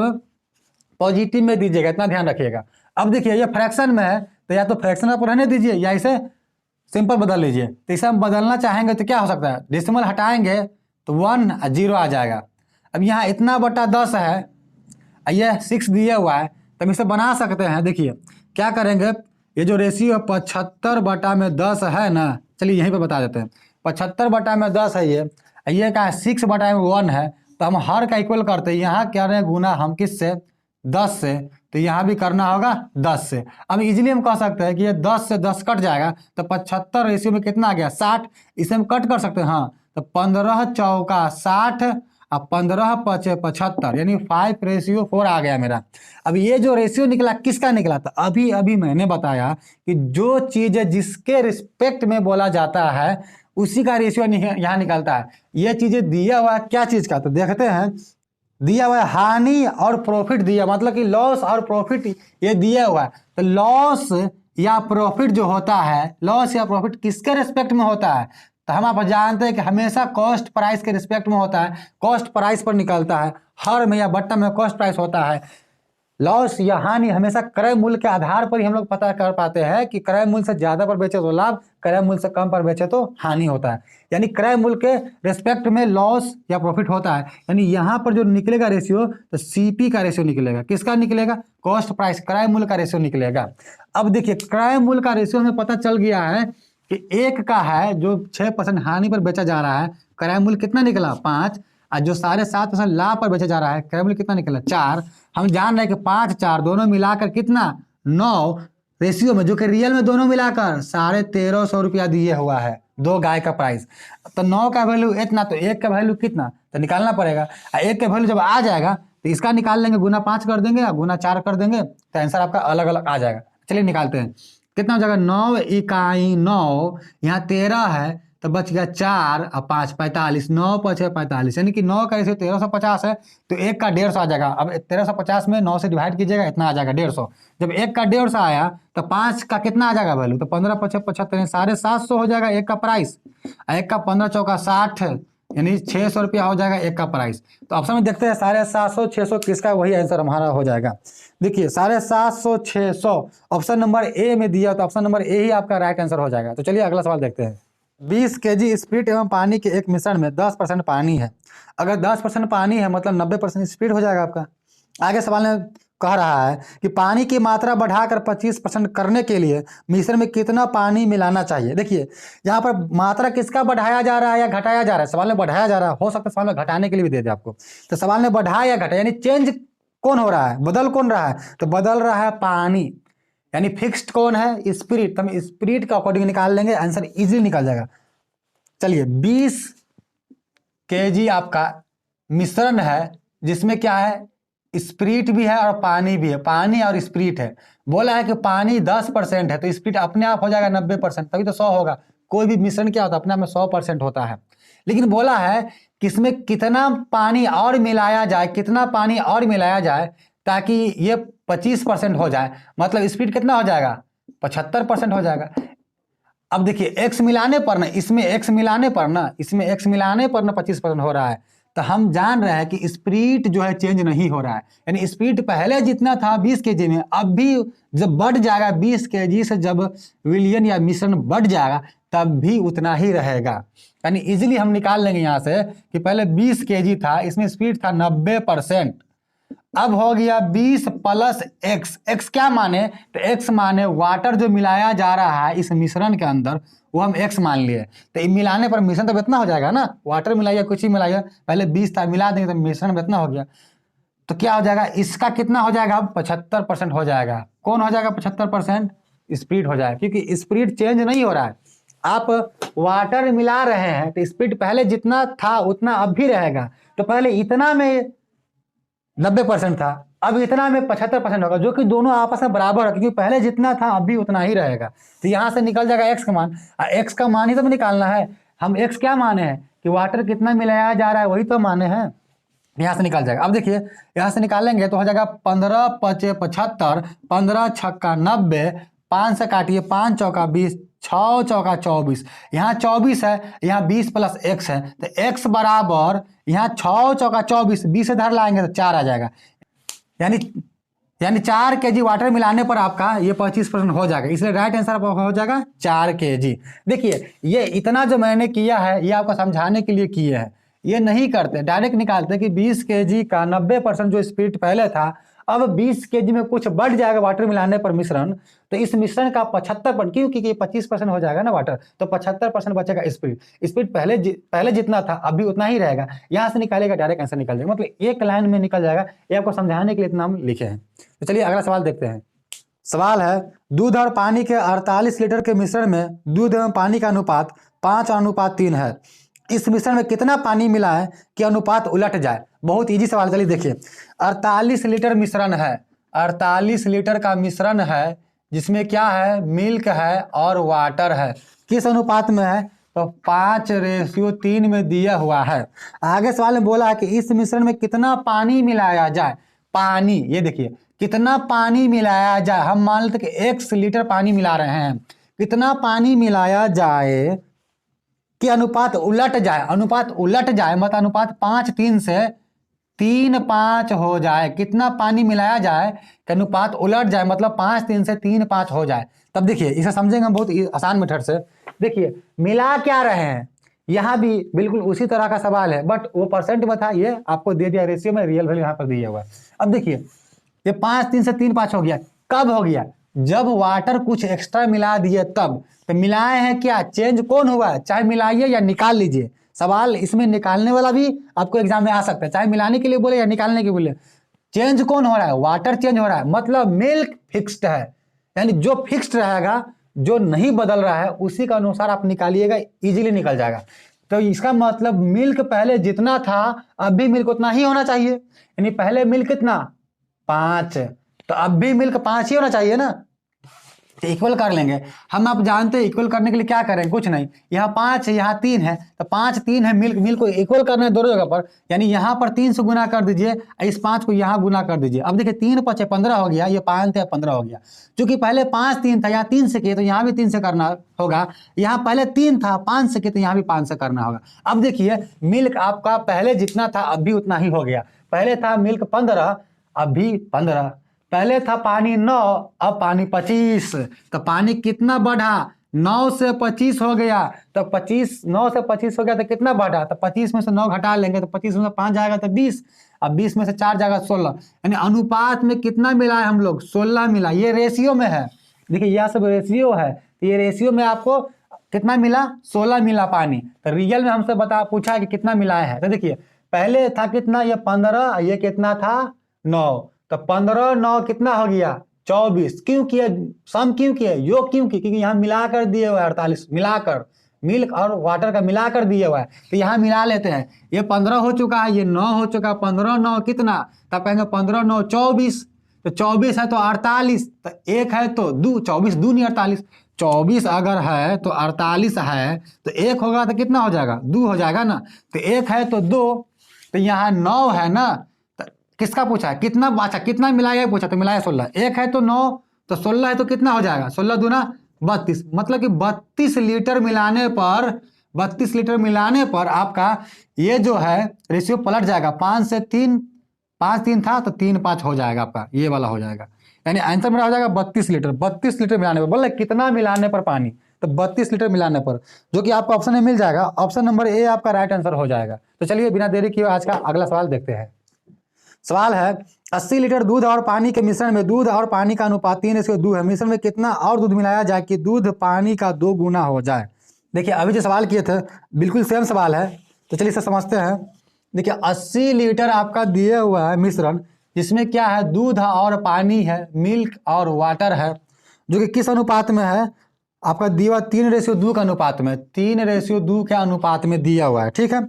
पॉजिटिव में दीजिएगा, इतना ध्यान रखिएगा। अब देखिए ये फ्रैक्शन में है तो या तो फ्रैक्शन आप रहने दीजिए या इसे सिंपल बदल लीजिए। तो इसे हम बदलना चाहेंगे तो क्या हो सकता है, डेसिमल हटाएंगे तो 1 और 0 आ जाएगा। अब यहाँ इतना बटा 10 है, ये 6 दिया हुआ है, तो हम इसे बना सकते हैं। देखिए क्या करेंगे, ये जो रेशियो 75/10 है ना, चलिए यहीं पे बता देते हैं। 75/10 है ये क्या है 6/1 है, तो हम हर का इक्वल करते हैं। यहाँ क्या रहे गुना हम किससे 10 से, तो यहाँ भी करना होगा 10 से। अब इजीली हम कह सकते हैं कि ये 10 से 10 कट जाएगा तो 75 रेशियो में कितना आ गया 60, इसे हम कट कर सकते हैं। हाँ तो 15 चौका 60 और 15 पचे 75, यानी 5:4 आ गया मेरा। अब ये जो रेशियो निकला किसका निकला, तो अभी अभी मैंने बताया कि जो चीज़ जिसके रिस्पेक्ट में बोला जाता है उसी का रेशियो यहाँ निकलता है। ये चीज़ें दिया हुआ है क्या चीज़ का, तो देखते हैं। दिया हुआ है हानि और प्रॉफिट दिया, मतलब कि लॉस और प्रॉफिट ये दिया हुआ है। तो लॉस या प्रॉफिट जो होता है, लॉस या प्रॉफिट किसके रिस्पेक्ट में होता है, तो हम आप जानते हैं कि हमेशा कॉस्ट प्राइस के रिस्पेक्ट में होता है, कॉस्ट प्राइस पर निकलता है। हर में या बट्टा में कॉस्ट प्राइस होता है। लॉस या हानि हमेशा क्रय मूल्य के आधार पर ही हम लोग पता कर पाते हैं कि क्रय मूल्य से ज्यादा पर बेचे तो लाभ, क्रय मूल्य से कम पर बेचे तो हानि होता है। यानी क्रय मूल्य के रिस्पेक्ट में लॉस या प्रॉफिट होता है। यानी यहाँ पर जो निकलेगा रेशियो, तो सीपी का रेशियो निकलेगा। किसका निकलेगा, कॉस्ट प्राइस क्रय मूल्य का रेशियो निकलेगा। अब देखिए क्रय मूल्य का रेशियो हमें पता चल गया है कि एक का है जो 6% हानि पर बेचा जा रहा है, क्रय मूल्य कितना निकला 5, और जो 7.5% लाभ पर बेचा जा रहा है, क्रय मूल्य कितना निकला 4। हम जान रहे हैं कि 5 4 दोनों मिलाकर कितना 9 रेशियो में, जो कि रियल में दोनों मिलाकर 1350 रुपया दिए हुआ है 2 गाय का प्राइस। तो 9 का वैल्यू इतना, तो 1 का वैल्यू कितना, तो निकालना पड़ेगा। और 1 का वैल्यू जब आ जाएगा तो इसका निकाल लेंगे, गुना 5 कर देंगे या गुना 4 कर देंगे, तो आंसर आपका अलग अलग आ जाएगा। चलिए निकालते हैं, कितना हो जाएगा 9 इकाई 9, यहाँ 13 है तो बच गया 4 और 5 45, 9 5 45, यानी कि 9 का रेशियो 1350 है, तो 1 का 150 आ जाएगा। अब 1350 में 9 से डिवाइड कीजिएगा, इतना आ जाएगा 150। जब 1 का 150 आया तो 5 का कितना आ जाएगा वैल्यू, तो 15 5 75, 750 हो जाएगा 1 का प्राइस। 1 का 15 चौका 60, यानी 600 रुपया हो जाएगा 1 का प्राइस। तो ऑप्शन में देखते हैं 750 600 किसका, वही आंसर हमारा हो जाएगा। देखिए 750 600 ऑप्शन नंबर ए में दिया, तो ऑप्शन नंबर ए ही आपका राइट आंसर हो जाएगा। तो चलिए अगला सवाल देखते हैं। 20 केजी स्प्रिट एवं पानी के एक मिश्रण में 10% पानी है। अगर 10% पानी है मतलब 90% स्प्रिट हो जाएगा आपका। आगे सवाल में कह रहा है कि पानी की मात्रा बढ़ाकर 25% करने के लिए मिश्रण में कितना पानी मिलाना चाहिए। देखिए यहाँ पर मात्रा किसका बढ़ाया जा रहा है या घटाया जा रहा है, सवाल में बढ़ाया जा रहा है, हो सकता है सवाल में घटाने के लिए भी दे दे आपको। तो सवाल में बढ़ाया या घटाया, यानी चेंज कौन हो रहा है, बदल कौन रहा है, तो बदल रहा है पानी, यानी फिक्स्ड कौन है स्पिरिट। तो हम स्पिरिट का अकॉर्डिंग निकाल लेंगे, आंसर इजीली निकल जाएगा। चलिए 20 केजी आपका मिश्रण है जिसमें क्या है स्पिरिट भी है और पानी भी है, पानी और स्पिरिट है। बोला है कि पानी 10% है तो स्पिरिट अपने आप हो जाएगा 90%, तभी तो 100 होगा। कोई भी मिश्रण क्या होता है अपने आप में 100% होता है। लेकिन बोला है कि इसमें कितना पानी और मिलाया जाए, कितना पानी और मिलाया जाए ताकि ये 25% हो जाए, मतलब स्पीड कितना हो जाएगा 75% हो जाएगा। अब देखिए x मिलाने पर ना, इसमें x मिलाने पर ना, इसमें x मिलाने पर ना 25% हो रहा है, तो हम जान रहे हैं कि स्पीड जो है चेंज नहीं हो रहा है, यानी स्पीड पहले जितना था 20 केजी में, अब भी जब बढ़ जाएगा 20 केजी से, जब विलयन या मिश्रण बढ़ जाएगा तब भी उतना ही रहेगा। यानी इजीली हम निकाल लेंगे यहाँ से कि पहले 20 केजी था, इसमें स्पीड था 90%, अब हो गया 20 प्लस एक्स। एक्स क्या माने, तो एक्स माने वाटर जो मिलाया जा रहा है इस मिश्रण के अंदर, वो हम एक्स मान लिए। तो मिलाने पर मिश्रण तो इतना हो जाएगा ना, वाटर मिलाइए कुछ ही मिलाइए, पहले 20 था मिला देंगे तो मिश्रण में इतना हो गया, तो क्या हो जाएगा इसका कितना हो जाएगा अब 75% हो जाएगा। कौन हो जाएगा 75%, स्पीड हो जाएगा, क्योंकि स्पीड चेंज नहीं हो रहा है। आप वाटर मिला रहे हैं तो स्पीड पहले जितना था उतना अब भी रहेगा। तो पहले इतना में 90% था, अब इतना में 75% होगा, जो कि दोनों आपस में बराबर है, क्योंकि पहले जितना था अब भी उतना ही रहेगा। तो यहाँ से निकल जाएगा एक्स का मान, एक्स का मान ही तो निकालना है। हम एक्स क्या माने हैं कि वाटर कितना मिलाया जा रहा है वही तो माने हैं, यहाँ से निकल जाएगा। अब देखिए यहाँ से निकालेंगे तो हो जाएगा 15 5 75, 15 छक्का 90, 5 से काटिए 5 चौका 20, 6 चौका 24, यहाँ 24 है, यहाँ 20 प्लस एक्स है, तो एक्स बराबर यहाँ 6 चौका 24, 20 से धर लाएंगे तो 4 आ जाएगा। यानी 4 केजी वाटर मिलाने पर आपका ये 25% हो जाएगा, इसलिए राइट आंसर आपका हो जाएगा 4 केजी। देखिए ये इतना जो मैंने किया है ये आपको समझाने के लिए किए हैं, ये नहीं करते डायरेक्ट निकालते कि 20 केजी का 90% जो स्पीड पहले था, अब 20 केजी में कुछ बढ़ जाएगा वाटर मिलाने पर मिश्रण, तो इस मिश्रण का 75%, क्योंकि 25% हो जाएगा ना वाटर, तो 75% बचेगा स्पीड। स्पीड पहले जितना था अब भी उतना ही रहेगा, यहाँ से निकालेगा डायरेक्ट आंसर निकल जाएगा, मतलब एक लाइन में निकल जाएगा। ये आपको समझाने के लिए इतना हम लिखे हैं। तो चलिए अगला सवाल देखते हैं। सवाल है दूध और पानी के 48 लीटर के मिश्रण में दूध एवं पानी का अनुपात 5:3 है। इस मिश्रण में कितना पानी मिला है कि अनुपात उलट जाए। बहुत इजी सवाल, चलिए देखिए 48 लीटर मिश्रण है, 48 लीटर का मिश्रण है जिसमें क्या है मिल्क है और वाटर है, किस अनुपात में है तो 5:3 में दिया हुआ है। आगे सवाल में बोला है कि इस मिश्रण में कितना पानी मिलाया जाए। पानी, ये देखिए कितना पानी मिलाया जाए, हम मान लेते कि x लीटर पानी मिला रहे हैं, कितना पानी मिलाया जाए कि अनुपात उलट जाए। अनुपात उलट जाए मतलब अनुपात 5:3 से 3:5 हो जाए। कितना पानी मिलाया जाए कि अनुपात उलट जाए, मतलब 5:3 से 3:5 हो जाए। तब देखिए इसे समझेंगे हम बहुत आसान मेथड से। देखिए मिला क्या रहे हैं, यहाँ भी बिल्कुल उसी तरह का सवाल है, बट वो परसेंट में था, ये आपको दे दिया रेशियो में, रियल वैल्यू यहाँ पर दिया हुआ है। अब देखिए ये 5:3 से 3:5 हो गया, कब हो गया जब वाटर कुछ एक्स्ट्रा मिला दिए तब। तो मिलाए हैं क्या, चेंज कौन हुआ है, चाहे मिलाइए या निकाल लीजिए, सवाल इसमें निकालने वाला भी आपको एग्जाम में आ सकता है, चाहे मिलाने के लिए बोले या निकालने के लिए बोले। चेंज कौन हो रहा है? वाटर चेंज हो रहा है, मतलब मिल्क फिक्स्ड है, यानी जो फिक्स्ड रहेगा, जो नहीं बदल रहा है, उसी के अनुसार आप निकालिएगा, इजीली निकल जाएगा। तो इसका मतलब मिल्क पहले जितना था अब भी मिल्क उतना ही होना चाहिए, यानी पहले मिल्क कितना 5, तो अब भी मिल्क 5 ही होना चाहिए ना। तो इक्वल कर लेंगे हम, आप जानते हैं इक्वल करने के लिए क्या करें, कुछ नहीं, यहाँ 5 है यहाँ 3 है, तो 5 3 है, मिल्क को इक्वल करना है दोनों जगह पर, यानी यहाँ पर 3 से गुना कर दीजिए, इस 5 को यहाँ गुना कर दीजिए। अब देखिए 3 5 15 हो गया, ये 5 15 हो गया। क्योंकि पहले 5 3 था, यहाँ 3 से किए तो यहाँ भी 3 से करना होगा, यहाँ पहले 3 था 5 से किए तो यहाँ भी 5 से करना होगा। अब देखिए मिल्क आपका पहले जितना था अब भी उतना ही हो गया, पहले था मिल्क 15 अब भी 15, पहले था पानी 9 अब पानी 25, तो पानी कितना बढ़ा 9 से 25 हो गया, तो 25 9 से 25 हो गया तो कितना बढ़ा, तो 25 में से 9 घटा लेंगे तो 25 में से 5 जाएगा तो 20, अब 20 में से 4 जाएगा 16, यानी अनुपात में कितना मिला है हम लोग 16 मिला। ये रेशियो में है, देखिए यह सब रेशियो है, तो ये रेशियो में आपको कितना मिला 16 मिला पानी। तो रियल में हमसे पूछा है कि कितना मिलाया है, तो देखिए पहले था कितना, ये 15, ये कितना था 9, तो 15 9 कितना हो गया 24। क्यों किया सम, क्यों किया योग, क्यों किया, क्योंकि यहाँ मिलाकर दिए हुआ है 48, मिलाकर मिल्क और वाटर का मिलाकर दिए हुआ है, तो यहाँ मिला लेते हैं। ये 15 हो चुका है, ये 9 हो चुका है, 15 9 कितना, तब कहेंगे 15 9 24, तो 24 है तो 48, तो एक है तो 2, 24 2 नहीं 48, 24 अगर है तो 48 है, तो एक होगा तो कितना हो जाएगा 2 हो जाएगा ना, तो एक है तो 2, तो यहाँ 9 है ना, किसका पूछा है कितना, अच्छा कितना मिलाया पूछा, तो मिलाया 16, एक है तो 9, तो 16 है तो कितना हो जाएगा 16 दूना 32, मतलब कि 32 लीटर मिलाने पर, 32 लीटर मिलाने पर आपका ये जो है रेशियो पलट जाएगा, 5 से 3, 5 3 था तो 3 5 हो जाएगा आपका, ये वाला हो जाएगा, यानी आंसर मेरा हो जाएगा 32 लीटर। 32 लीटर मिलाने पर, बोले कितना मिलाने पर पानी, तो 32 लीटर मिलाने पर, जो कि आपको ऑप्शन में मिल जाएगा, ऑप्शन नंबर ए आपका राइट आंसर हो जाएगा। तो चलिए बिना देरी किए आज का अगला सवाल देखते हैं। सवाल है 80 लीटर दूध और पानी के मिश्रण में दूध और पानी का अनुपात 3:2 है, मिश्रण में कितना और दूध मिलाया जाए कि दूध पानी का 2 गुना हो जाए। देखिए अभी जो सवाल किए थे बिल्कुल सेम सवाल है, तो चलिए इसे समझते हैं। देखिए 80 लीटर आपका दिए हुआ है मिश्रण, जिसमें क्या है दूध और पानी है, मिल्क और वाटर है, जो कि किस अनुपात में है आपका दिया हुआ 3:2 के अनुपात में, 3:2 के अनुपात में दिया हुआ है, ठीक है।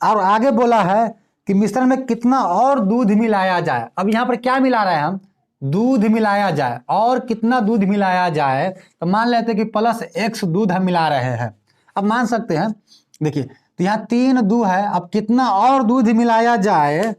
और आगे बोला है कि मिश्रण में कितना और दूध मिलाया जाए। अब यहाँ पर क्या मिला रहे हैं हम, दूध मिलाया जाए, और कितना दूध मिलाया जाए, तो मान लेते हैं कि +x दूध हम मिला रहे हैं। अब मान सकते हैं, देखिए तो यहाँ 3 दूध है, अब कितना और दूध मिलाया जाए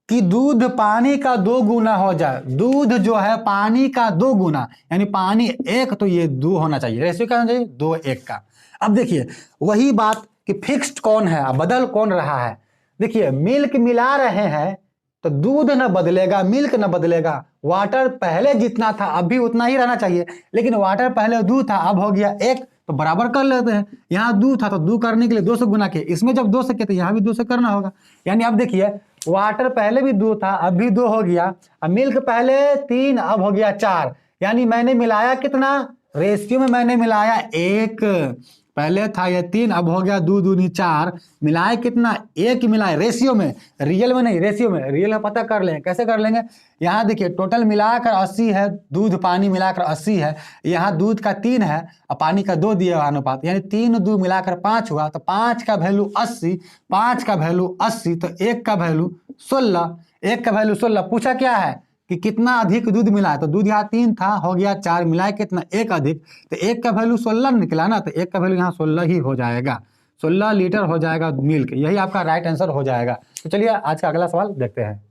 कि दूध पानी का 2 गुना हो जाए, दूध जो है पानी का 2 गुना, यानी पानी 1 तो ये 2 होना चाहिए, रेशियो क्या होना चाहिए 2 1 का। अब देखिए वही बात कि फिक्स्ड कौन है, बदल कौन रहा है। देखिए मिल्क मिला रहे हैं तो दूध न बदलेगा, मिल्क न बदलेगा, वाटर पहले जितना था अभी उतना ही रहना चाहिए, लेकिन वाटर पहले 2 था अब हो गया 1, तो बराबर कर लेते हैं। यहाँ 2 था तो 2 करने के लिए 2 से गुना किए, इसमें जब 2 से किए तो यहाँ भी 2 से करना होगा, यानी अब देखिए वाटर पहले भी 2 था अब भी 2 हो गया, अब मिल्क पहले 3 अब हो गया 4, यानी मैंने मिलाया कितना, रेशियो में मैंने मिलाया 1, पहले था ये 3 अब हो गया 2 दूनी 4, मिलाए कितना 1 मिलाए रेशियो में, रियल में नहीं, रेशियो में। रियल में पता कर लें, कैसे कर लेंगे, यहाँ देखिए टोटल मिलाकर 80 है, दूध पानी मिलाकर 80 है, यहाँ दूध का 3 है और पानी का 2 दिया हुआ अनुपात, यानी 3 2 मिलाकर 5 हुआ, तो 5 का वैल्यू 80, 5 का वैल्यू 80, तो 1 का वैल्यू 16, 1 का वैल्यू 16। पूछा क्या है कि कितना अधिक दूध मिला है, तो दूध यहाँ 3 था हो गया 4, मिलाए कितना 1 अधिक, तो 1 का वैल्यू 16 निकला ना, तो 1 का वैल्यू यहाँ 16 ही हो जाएगा, 16 लीटर हो जाएगा मिल्क, यही आपका राइट आंसर हो जाएगा। तो चलिए आज का अगला सवाल देखते हैं।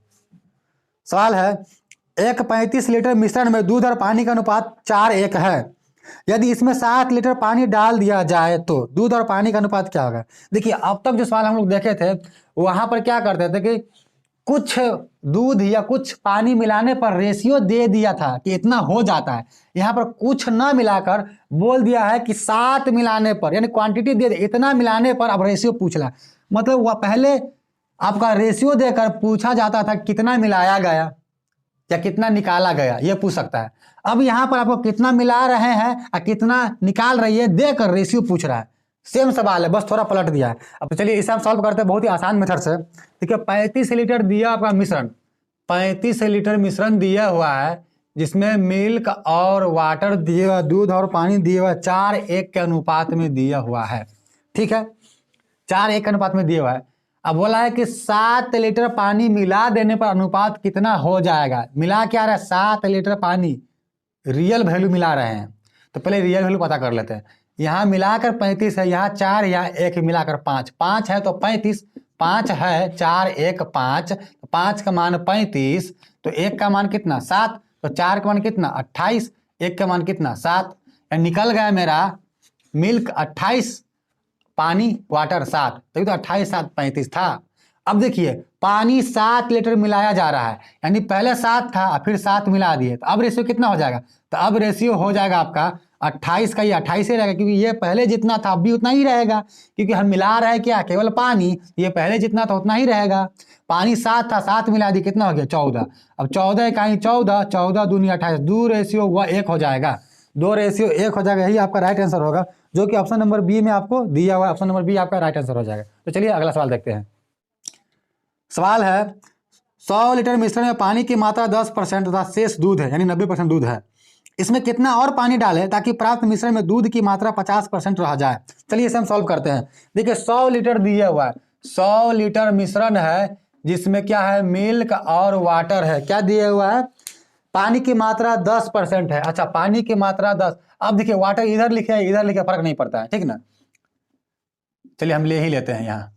सवाल है एक 35 लीटर मिश्रण में दूध और पानी का अनुपात 4:1 है, यदि इसमें 7 लीटर पानी डाल दिया जाए तो दूध और पानी का अनुपात क्या होगा। देखिए अब तक जो सवाल हम लोग देखे थे वहां पर क्या करते थे कि कुछ दूध या कुछ पानी मिलाने पर रेशियो दे दिया था कि इतना हो जाता है, यहाँ पर कुछ ना मिलाकर बोल दिया है कि 7 मिलाने पर, यानी क्वांटिटी दे दे इतना मिलाने पर अब रेशियो पूछ रहा है, मतलब वह पहले आपका रेशियो देकर पूछा जाता था कितना मिलाया गया या कितना निकाला गया, ये पूछ सकता है। अब यहाँ पर आपको कितना मिला रहे हैं और कितना निकाल रही है देकर रेशियो पूछ रहा है, सेम सवाल है, बस थोड़ा पलट दिया है। अब तो चलिए इसे हम सॉल्व करते हैं बहुत ही आसान मेथड से। देखिए 35 लीटर दिया आपका मिश्रण, 35 लीटर मिश्रण दिया हुआ है, जिसमें मिल्क और वाटर दिए हुआ, दूध और पानी दिया हुआ 4:1 के अनुपात में दिया हुआ है। ठीक है, 4:1 के अनुपात में दिया हुआ है। अब बोला है कि 7 लीटर पानी मिला देने पर अनुपात कितना हो जाएगा। मिला क्या रहा है, 7 लीटर पानी, रियल वैल्यू मिला रहे हैं। तो पहले रियल वैल्यू पता कर लेते हैं। यहाँ मिलाकर 35 है, यहाँ 4, यहाँ 1, मिलाकर 5, 5 है तो 35, 5 है, 4 1 5, 5 का मान 35, तो 1 का मान कितना 7, तो 4 का मान कितना 28, 1 का मान कितना 7, निकल गया मेरा मिल्क 28, पानी वाटर 7, तभी तो 28 7 35 था। अब देखिए पानी 7 लीटर मिलाया जा रहा है, यानी पहले 7 था फिर 7 मिला दिए, तो अब रेशियो कितना हो जाएगा, तो अब रेशियो हो जाएगा आपका 28 का, ये 28 ही रहेगा, क्योंकि ये पहले जितना था अब भी उतना ही रहेगा, क्योंकि हम मिला रहे हैं क्या, केवल पानी। ये पहले जितना था उतना ही रहेगा। पानी 7 था, 7 मिला दिए, कितना हो गया 14। अब 14 कहीं 14, 14 दूनी 28, 2 रेशियो हुआ 1 हो जाएगा, 2 रेशियो 1 हो जाएगा। यही आपका राइट आंसर होगा, जो कि ऑप्शन नंबर बी में आपको दिया हुआ है। ऑप्शन नंबर बी आपका राइट आंसर हो जाएगा। तो चलिए अगला सवाल देखते हैं। सवाल है 100 लीटर मिश्रण में पानी की मात्रा 10% तथा शेष दूध है, यानी 90% दूध है। इसमें कितना और पानी डालें ताकि प्राप्त मिश्रण में दूध की मात्रा 50% रह जाए। चलिए इसे हम सॉल्व करते हैं। देखिए 100 लीटर दिया हुआ है, 100 लीटर मिश्रण है, जिसमें क्या है, मिल्क और वाटर है। क्या दिया हुआ है, पानी की मात्रा 10% है। अच्छा, पानी की मात्रा 10, अब देखिए वाटर इधर लिखे है इधर लिखे, फर्क नहीं पड़ता है, ठीक ना। चलिए हम ले ही लेते हैं। यहाँ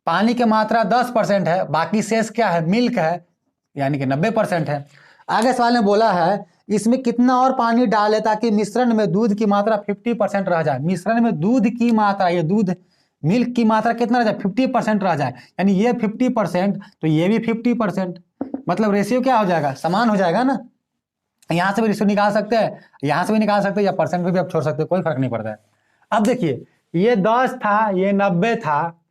पानी की मात्रा 10% है, बाकी शेष क्या है, मिल्क है, यानी कि 90% है। आगे सवाल में बोला है इसमें कितना और पानी डाले ताकि मिश्रण में दूध की मात्रा 50% रह जाए। मिश्रण में दूध की मात्रा, ये दूध मिल्क की मात्रा कितना रह जाए, 50% रह जाए, यानी ये 50% तो ये भी 50%, मतलब रेशियो क्या हो जाएगा, समान हो जाएगा ना। यहाँ से भी रेशियो निकाल सकते हैं, यहाँ से भी निकाल सकते हैं, या परसेंट भी आप छोड़ सकते हैं, कोई फर्क नहीं पड़ता है। अब देखिए ये 10 था, ये 90 था।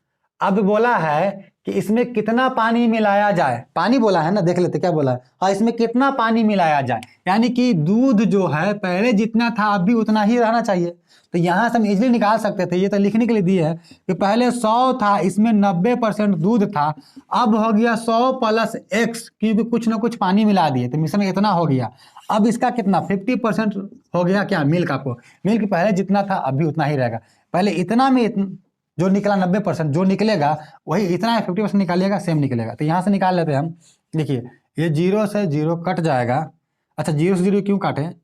अब बोला है कि इसमें कितना पानी मिलाया जाए, पानी बोला है ना, देख लेते क्या बोला है। हाँ, इसमें कितना पानी मिलाया जाए, यानी कि दूध जो है पहले जितना था अब भी उतना ही रहना चाहिए। तो यहाँ से हम इजीली निकाल सकते थे, ये तो लिखने के लिए दिए है कि पहले 100 था, इसमें 90% दूध था, अब हो गया 100 + x, क्योंकि कुछ ना कुछ पानी मिला दिए तो मिश्रण इतना हो गया। अब इसका कितना 50% हो गया क्या, मिल्क। आपको मिल्क पहले जितना था अब भी उतना ही रहेगा, पहले इतना में जो निकला 90%, जो निकलेगा वही इतना है, 50% निकालिएगा सेम निकलेगा। तो यहाँ से निकाल लेते हैं हम। देखिए ये 0 से 0 कट जाएगा। अच्छा 0 से 0 क्यों काटें,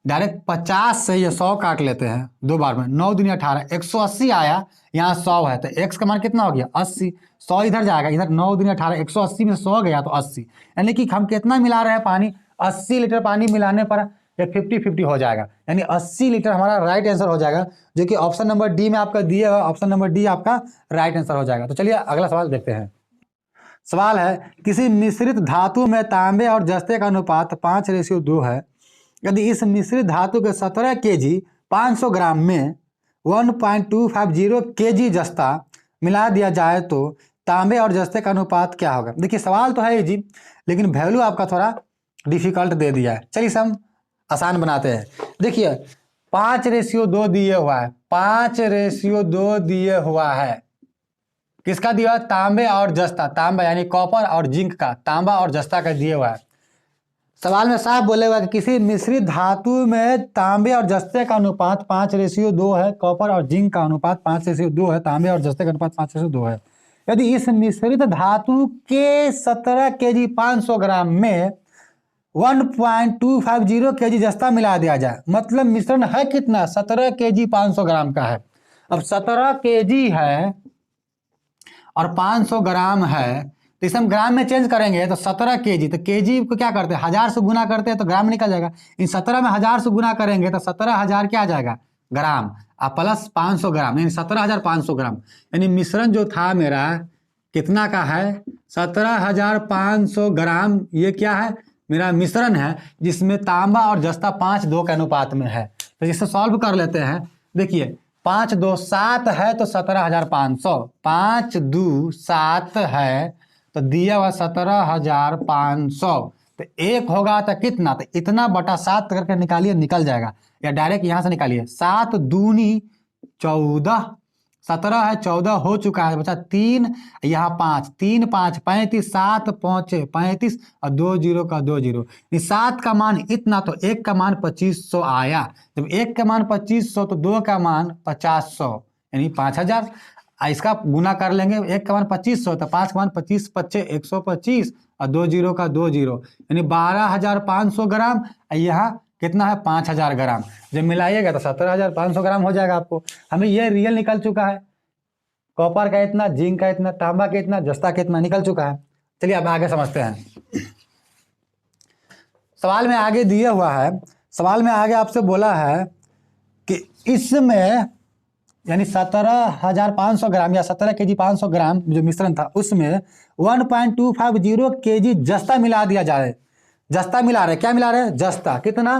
डायरेक्ट 50 से ये 100 काट लेते हैं, 2 बार में, 9 दूनी 18, 180 आया, यहाँ 100 है तो x का मान कितना हो गया 80, 100 इधर जाएगा, इधर 9 दूनी 18, 180 में 100 गया तो 80, यानी कि हम कितना मिला रहे हैं पानी, 80 लीटर पानी मिलाने पर ये 50-50 हो जाएगा, यानी 80 लीटर हमारा राइट आंसर हो जाएगा, जो कि ऑप्शन नंबर डी में आपका दिया हुआ, ऑप्शन नंबर डी आपका राइट आंसर हो जाएगा। तो चलिए अगला सवाल देखते हैं। सवाल है किसी मिश्रित धातु में तांबे और जस्ते का अनुपात 5:2 है। यदि इस मिश्रित धातु के 17 kg 500 ग्राम में 1.250 kg जस्ता मिला दिया जाए तो तांबे और जस्ते का अनुपात क्या होगा। देखिए सवाल तो है इजी, लेकिन वैल्यू आपका थोड़ा डिफिकल्ट दे दिया है। चलिए हम आसान बनाते हैं। देखिए 5:2 दिए हुआ है, 5:2 दिए हुआ है, किसका दिया हुआ, तांबे और जस्ता, तांबा यानी कॉपर और जिंक का, तांबा और जस्ता का दिए हुआ है। सवाल में साफ बोले हुआ कि किसी मिश्रित धातु में तांबे और जस्ते का अनुपात 5:2 है, कॉपर और जिंक का अनुपात 5:2 है, तांबे और जस्ते का अनुपात 5:2 है। यदि इस मिश्रित धातु के 17 kg 500 ग्राम में 1.250 kg जस्ता मिला दिया जाए, मतलब मिश्रण है कितना, 17 kg 500 ग्राम का है। अब 17 kg है और 500 ग्राम है, तो इसे हम ग्राम में चेंज करेंगे तो 17 kg, तो kg को क्या करते हैं 1000 से गुना करते हैं तो ग्राम निकल जाएगा। इन 17 में 1000 से गुना करेंगे तो 17,000 क्या आ जाएगा ग्राम, और प्लस 500 ग्राम, यानी 17,500 ग्राम। यानी मिश्रण जो था मेरा कितना का है, 17,500 ग्राम, ये क्या है मेरा मिश्रण है, जिसमें तांबा और जस्ता 5:2 के अनुपात में है। तो इसे सॉल्व कर लेते हैं। देखिए 5×2 7 है तो 17,500, 5×2 7 है तो दिया हुआ 17,500, तो 1 होगा तो कितना, तो इतना बटा 7 करके निकालिए, निकल जाएगा, या डायरेक्ट यहाँ से निकालिए, 7 दूनी 14, 17 है, 14 हो चुका है, बचा 3, यहाँ 5, 3 5 35, 7 5 35 और 2 0 का 2 0। 7 का मान इतना, तो 1 का मान 2500 आया। जब 1 का मान 2500 तो 2 का मान 5000 यानी 5000। इसका गुना कर लेंगे, 1 का मान 2500 तो 5 का मान 25 25 125 और 2 0 का 2 0 यानी 12500 ग्राम। यहाँ कितना है 5000 ग्राम। जब मिलाइएगा तो 17500 ग्राम हो जाएगा आपको। हमें यह रियल निकल चुका है। कॉपर का इतना, जिंक का इतना, तांबा का इतना, जस्ता का इतना निकल चुका है। चलिए अब आगे समझते हैं। सवाल में आगे दिया हुआ है, सवाल में आगे आपसे बोला है कि इसमें यानी 17500 ग्राम या 17 केजी 500 ग्राम जो मिश्रण था उसमें 1.250 केजी जस्ता मिला दिया जाए। जस्ता मिला रहे, क्या मिला रहे? जस्ता। कितना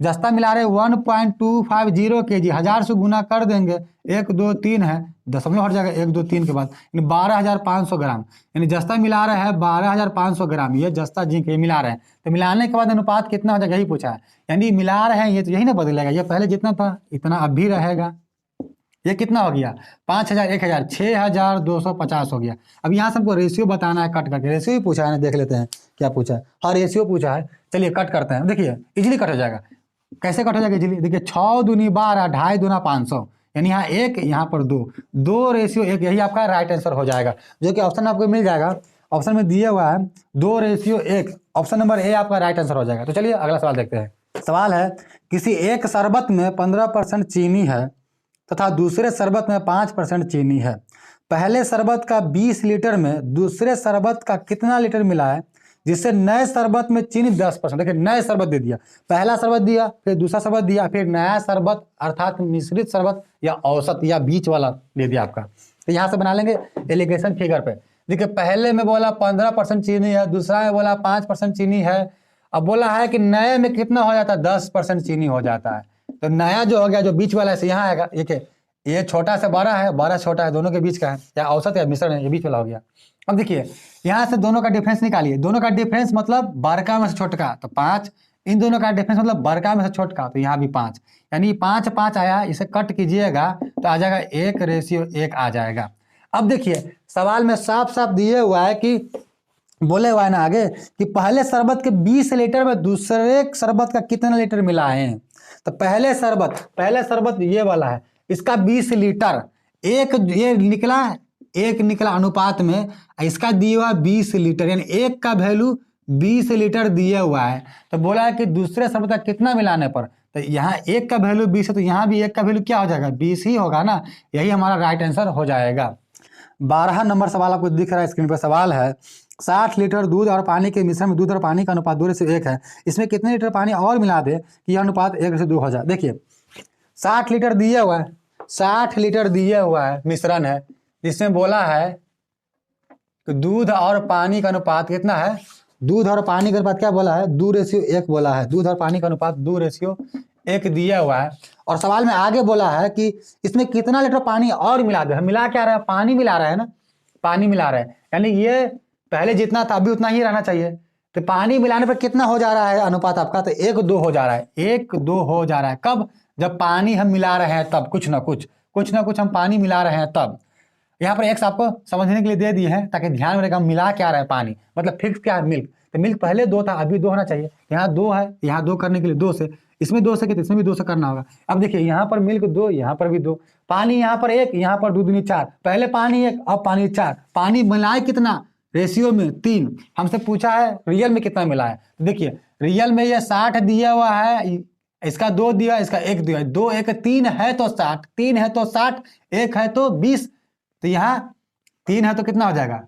जस्ता मिला रहे? 1.250 केजी। 1000 से गुना कर देंगे, 1 2 3 है, दशमलव हट जाएगा 1 2 3 के बाद, यानी 12500 ग्राम। यानी जस्ता मिला रहे हैं 12500 ग्राम। ये जस्ता जिंक ये मिला रहे हैं, तो मिलाने के बाद अनुपात कितना हो जाएगा यही पूछा है। यानी मिला रहे हैं ये, तो यही ना बदलेगा। ये पहले जितना था इतना अब भी रहेगा। ये कितना हो गया? 5000 1000 6250 हो गया। अब यहाँ से हमको रेशियो बताना है, कट करके। रेशियो ही पूछा है ना, देख लेते हैं क्या पूछा है। हाँ रेशियो पूछा है, चलिए कट करते हैं। देखिए इजीली कट हो जाएगा। कैसे कट हो जाएगा इजीली? देखिए 6 दूनी 12, 2.5 दूना 500, यानी यहाँ 1 यहाँ पर 2, 2 रेशियो 1, यही आपका राइट आंसर हो जाएगा, जो कि ऑप्शन आपको मिल जाएगा। ऑप्शन में दिया हुआ है 2 रेशियो 1, ऑप्शन नंबर ए आपका राइट आंसर हो जाएगा। तो चलिए अगला सवाल देखते हैं। सवाल है, किसी एक शरबत में 15% चीनी है तथा दूसरे शरबत में 5% चीनी है। पहले शरबत का 20 लीटर में दूसरे शरबत का कितना लीटर मिला है जिससे नए शरबत में चीनी 10%। देखिए नए शरबत दे दिया, पहला शरबत दिया, फिर दूसरा शरबत दिया, फिर नया शरबत अर्थात मिश्रित शरबत या औसत या बीच वाला दे दिया आपका। तो यहाँ से बना लेंगे एलिगेशन फिगर पे। देखिए पहले में बोला 15% चीनी है, दूसरा में बोला 5% चीनी है। अब बोला है कि नए में कितना हो जाता है? 10% चीनी हो जाता है। तो नया जो हो गया, जो बीच वाला है यहाँ आएगा। देखिए ये छोटा से बड़ा है, बड़ा छोटा है, दोनों के बीच का है, या औसत या मिश्रण है, ये बीच वाला हो गया। अब देखिए यहाँ से दोनों का डिफरेंस निकालिए। दोनों का डिफरेंस मतलब बड़का में से छोटका, तो 5। इन दोनों का डिफरेंस मतलब बड़का में से छोटका, तो यहाँ भी 5, यानी 5 5 आया। इसे कट कीजिएगा तो आ जाएगा 1 रेशियो 1 आ जाएगा। अब देखिए सवाल में साफ साफ दिए हुआ है कि बोले हुआ है ना आगे कि पहले शरबत के 20 लीटर में दूसरे शरबत का कितना लीटर मिला है। तो पहले शरबत ये वाला है, इसका 20 लीटर, एक ये निकला, एक निकला अनुपात में, इसका दिया हुआ 20 लीटर, यानी एक का वैल्यू 20 लीटर दिया हुआ है। तो बोला है कि दूसरे शरबत का कितना मिलाने पर, तो यहाँ एक का वैल्यू 20 है, तो यहाँ भी एक का वैल्यू क्या हो जाएगा? 20 ही होगा ना। यही हमारा राइट आंसर हो जाएगा। 12 नंबर सवाल आपको दिख रहा है स्क्रीन पर। सवाल है, 60 लीटर दूध और पानी के मिश्रण में दूध और पानी का अनुपात 2:1 है। इसमें कितने लीटर पानी और मिला दे कि यह अनुपात 1:2 हो जाए। देखिए 60 लीटर दिया हुआ है, 60 लीटर दिया हुआ है मिश्रण है, जिसमें बोला है कि दूध और पानी का अनुपात कितना है? दूध और पानी का अनुपात क्या बोला है? 2:1 बोला है। दूध और पानी का अनुपात 2:1 दिया हुआ है। और सवाल में आगे बोला है कि इसमें कितना लीटर पानी और मिला दे। हम मिला क्या रहे हैं? पानी मिला रहे हैं ना, पानी मिला रहे हैं, यानी ये पहले जितना था अभी उतना ही रहना चाहिए। तो पानी मिलाने पर कितना हो जा रहा है अनुपात आपका? तो 1:2 हो जा रहा है। 1:2 हो जा रहा है कब? जब पानी हम मिला रहे हैं तब, कुछ ना कुछ हम पानी मिला रहे हैं तब। यहाँ पर एक्स आपको समझने के लिए दे दिए हैं ताकि ध्यान में रहेगा हम मिला क्या रहे हैं पानी, मतलब फिक्स क्या है? मिल्क। तो मिल्क पहले 2 था, अभी 2 होना चाहिए। यहाँ 2 है, यहाँ 2 करने के लिए 2 से, इसमें 2 से तो इसमें भी 2 से करना होगा। अब देखिए यहाँ पर मिल्क 2, यहाँ पर भी 2, पानी यहाँ पर 1, यहाँ पर 2 दूनी 4, पहले पानी 1 अब पानी 4। पानी मिलाए कितना? रेशियो में 3। हमसे पूछा है रियल में कितना मिला है। देखिए रियल में ये 60 दिया हुआ है, इसका 2 दिया, इसका 1 दिया, 2 1 3 है तो 60, 3 है तो 60, 1 है तो 20। तो यहाँ 3 है तो कितना हो जाएगा?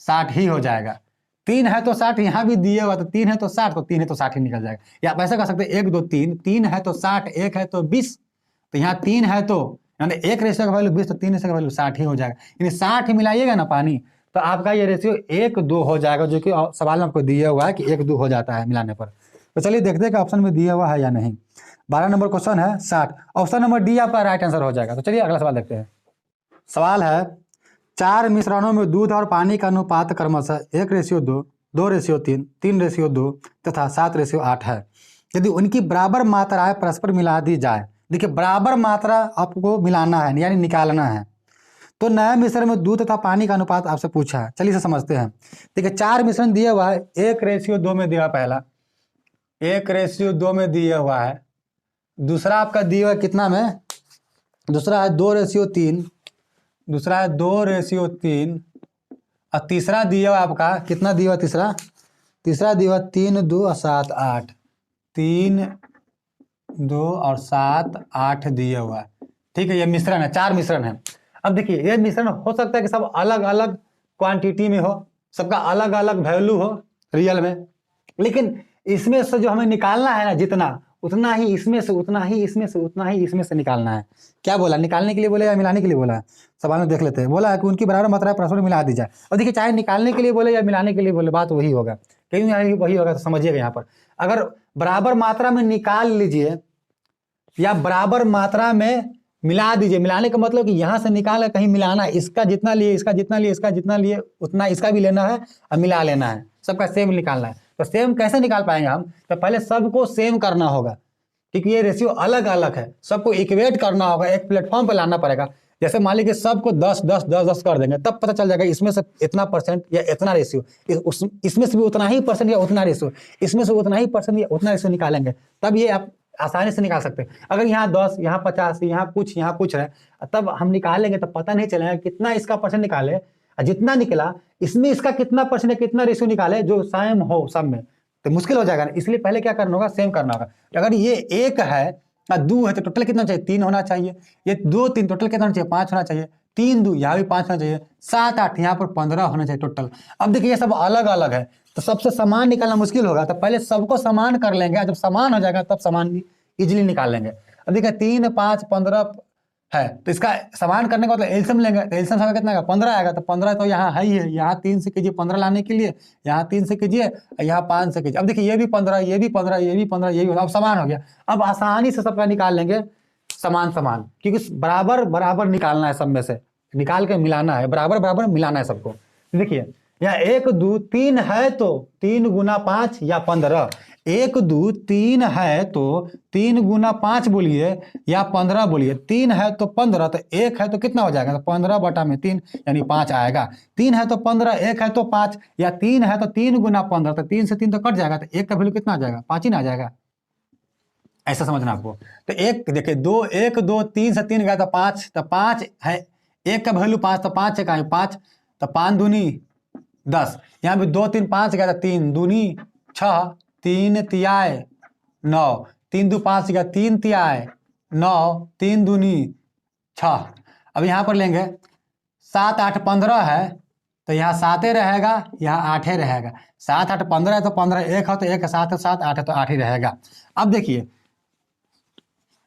60 ही हो जाएगा। 3 है तो 60, यहाँ भी दिया हुआ, तो 3 है तो 60, तो 3 है तो 60 ही निकल जाएगा। या आप ऐसा कर सकते हैं 1 2 3, 3 है तो 60, 1 है तो 20। तो यहाँ 3 है तो यानी 1 रेशियो का वैल्यू 20, तो 3 रेशियो का वैल्यू 60 ही हो जाएगा। यानी 60 ही मिलाइएगा ना पानी, तो आपका ये रेशियो 1:2 हो जाएगा, जो कि सवाल में आपको दिया हुआ है कि 1:2 हो जाता है मिलाने पर। तो चलिए देखते हैं कि ऑप्शन में दिया हुआ है या नहीं। 12 नंबर क्वेश्चन है 60, ऑप्शन नंबर डी आपका राइट आंसर हो जाएगा। तो चलिए अगला सवाल देखते हैं। सवाल है, 4 मिश्रणों में दूध और पानी का अनुपात क्रमशः 1:2, 2:3, 3:2 तथा 7:8 है। यदि उनकी बराबर मात्राएं परस्पर मिला दी जाए देखिए बराबर मात्रा आपको मिलाना है यानी निकालना है। तो नए मिश्रण में दूध तथा पानी का अनुपात आपसे पूछा है, चलिए इसे समझते हैं। देखिए 4 मिश्रण दिया हुआ है, 1:2 में दिया पहला, 1:2 में दिया हुआ है। दूसरा आपका दिया हुआ कितना में, दूसरा है 2:3, दूसरा है 2:3, और तीसरा दिया हुआ आपका कितना दिया हुआ, तीसरा दिया हुआ 3, 2 और 7, 8, 3, 2 और 7, 8 दिया हुआ है। ठीक है, ये मिश्रण है, 4 मिश्रण है। अब देखिए ये मिश्रण हो सकता है कि सब अलग अलग क्वांटिटी में हो, सबका अलग अलग वैल्यू हो रियल में, लेकिन इसमें से जो हमें निकालना है ना जितना, उतना ही इसमें से, उतना ही इसमें से, उतना ही इसमें से निकालना है। क्या बोला, निकालने के लिए बोले या मिलाने के लिए बोला है? सवाल में देख लेते हैं। बोला है कि उनकी बराबर मात्रा परस्पर में मिला दी जाए। और देखिए चाहे निकालने के लिए बोले या मिलाने के लिए बोले, बात वही होगा, क्योंकि यहाँ वही होगा। तो समझिएगा यहाँ पर अगर बराबर मात्रा में निकाल लीजिए या बराबर मात्रा में मिला दीजिए, मिलाने का मतलब कि यहाँ से निकाल कहीं मिलाना है, इसका जितना लिए, इसका जितना लिए, इसका जितना लिए उतना इसका भी लेना है और मिला लेना है, सबका सेम निकालना है। तो सेम कैसे निकाल पाएंगे हम? तो पहले सबको सेम करना होगा, क्योंकि ये रेशियो अलग अलग है, सबको इक्वेट करना होगा, एक प्लेटफॉर्म पर लाना पड़ेगा। जैसे मान लीजिए सबको 10 10 10 10 कर देंगे, तब पता चल जाएगा इसमें से इतना परसेंट या इतना रेशियो, इसमें से भी उतना ही परसेंट या उतना रेशियो, इसमें से उतना ही परसेंट या उतना रेशियो निकालेंगे, तब ये आप आसानी से निकाल सकते हैं। अगर यहाँ 10, यहाँ 50, यहाँ कुछ है, तब हम निकालेंगे तो पता नहीं चलेगा कितना इसका परसेंट निकाले, और जितना निकला इसमें इसका कितना परसेंट या कितना रेशियो निकाले जो सेम हो सब में, तो मुश्किल हो जाएगा। इसलिए पहले क्या करना होगा, सेम करना होगा। अगर ये 1 है और 2 है तो टोटल कितना चाहिए, 3 होना चाहिए। ये 2 3 टोटल कितना चाहिए, 5 होना चाहिए। 3 2 यहाँ भी 5 होना चाहिए। 7 8 यहाँ पर 15 होना चाहिए टोटल। अब देखिए ये सब अलग अलग है, तो सबसे समान निकालना मुश्किल होगा, तो पहले सबको समान कर लेंगे, जब समान हो जाएगा तब समान इजिली निकाल लेंगे। अब देखिए 3 5 15 है, तो इसका समान करने का मतलब एलसीएम लेंगे, तो एलसीएम का कितना आएगा, 15 आएगा। तो 15 तो यहाँ है ही है, यहाँ 3 से कीजिए 15 लाने के लिए, यहाँ 3 से कीजिए, यहाँ 5 से कीजिए। अब देखिए ये भी 15, ये भी 15, ये भी 15, ये भी, अब समान हो गया। अब आसानी से सबका निकाल लेंगे समान समान, क्योंकि बराबर बराबर निकालना है, सब में से निकाल के मिलाना है, बराबर बराबर मिलाना है सबको। देखिए यहाँ 1 2 3 है तो 3 गुना 5 या 15, 1 2 3 है तो 3 गुना 5 बोलिए या 15 बोलिए। 3 है तो 15, तो 1 है तो कितना हो जाएगा, तो 15/3 यानी 5 आएगा। 3 है तो 15, 1 है तो 5, या 3 है तो 3 गुना 15, तो 3 से 3 तो कट जाएगा, तो 1 का वैल्यू कितना आ जाएगा, 5 ही ना आ जाएगा। ऐसा समझना आपको। तो 1 देखिए 2 1 2 3 से 3 गया तो 5, तो 5 है, 1 का वैल्यू 5, तो 5 का 5, तो 5 दूनी 10, यहाँ भी 2 3 5 गया था, 3 दूनी 6, 3 तियाए 9, 3 2 5 गया, 3 तियाए 9, 3 दूनी 6। अब यहाँ पर लेंगे 7 8 15 है, तो यहाँ 7 रहेगा, यहाँ 8 रहेगा। 7 8 15 है तो 15, 1 है तो 1, 7 7 8 है तो 8 ही रहेगा। अब देखिए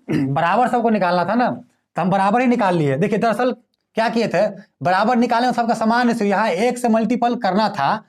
बराबर सबको निकालना था ना, तो हम बराबर ही निकाल लिए। देखिए दरअसल क्या किए थे, बराबर निकालने में सबका समान है, यहाँ 1 से मल्टीपल करना था,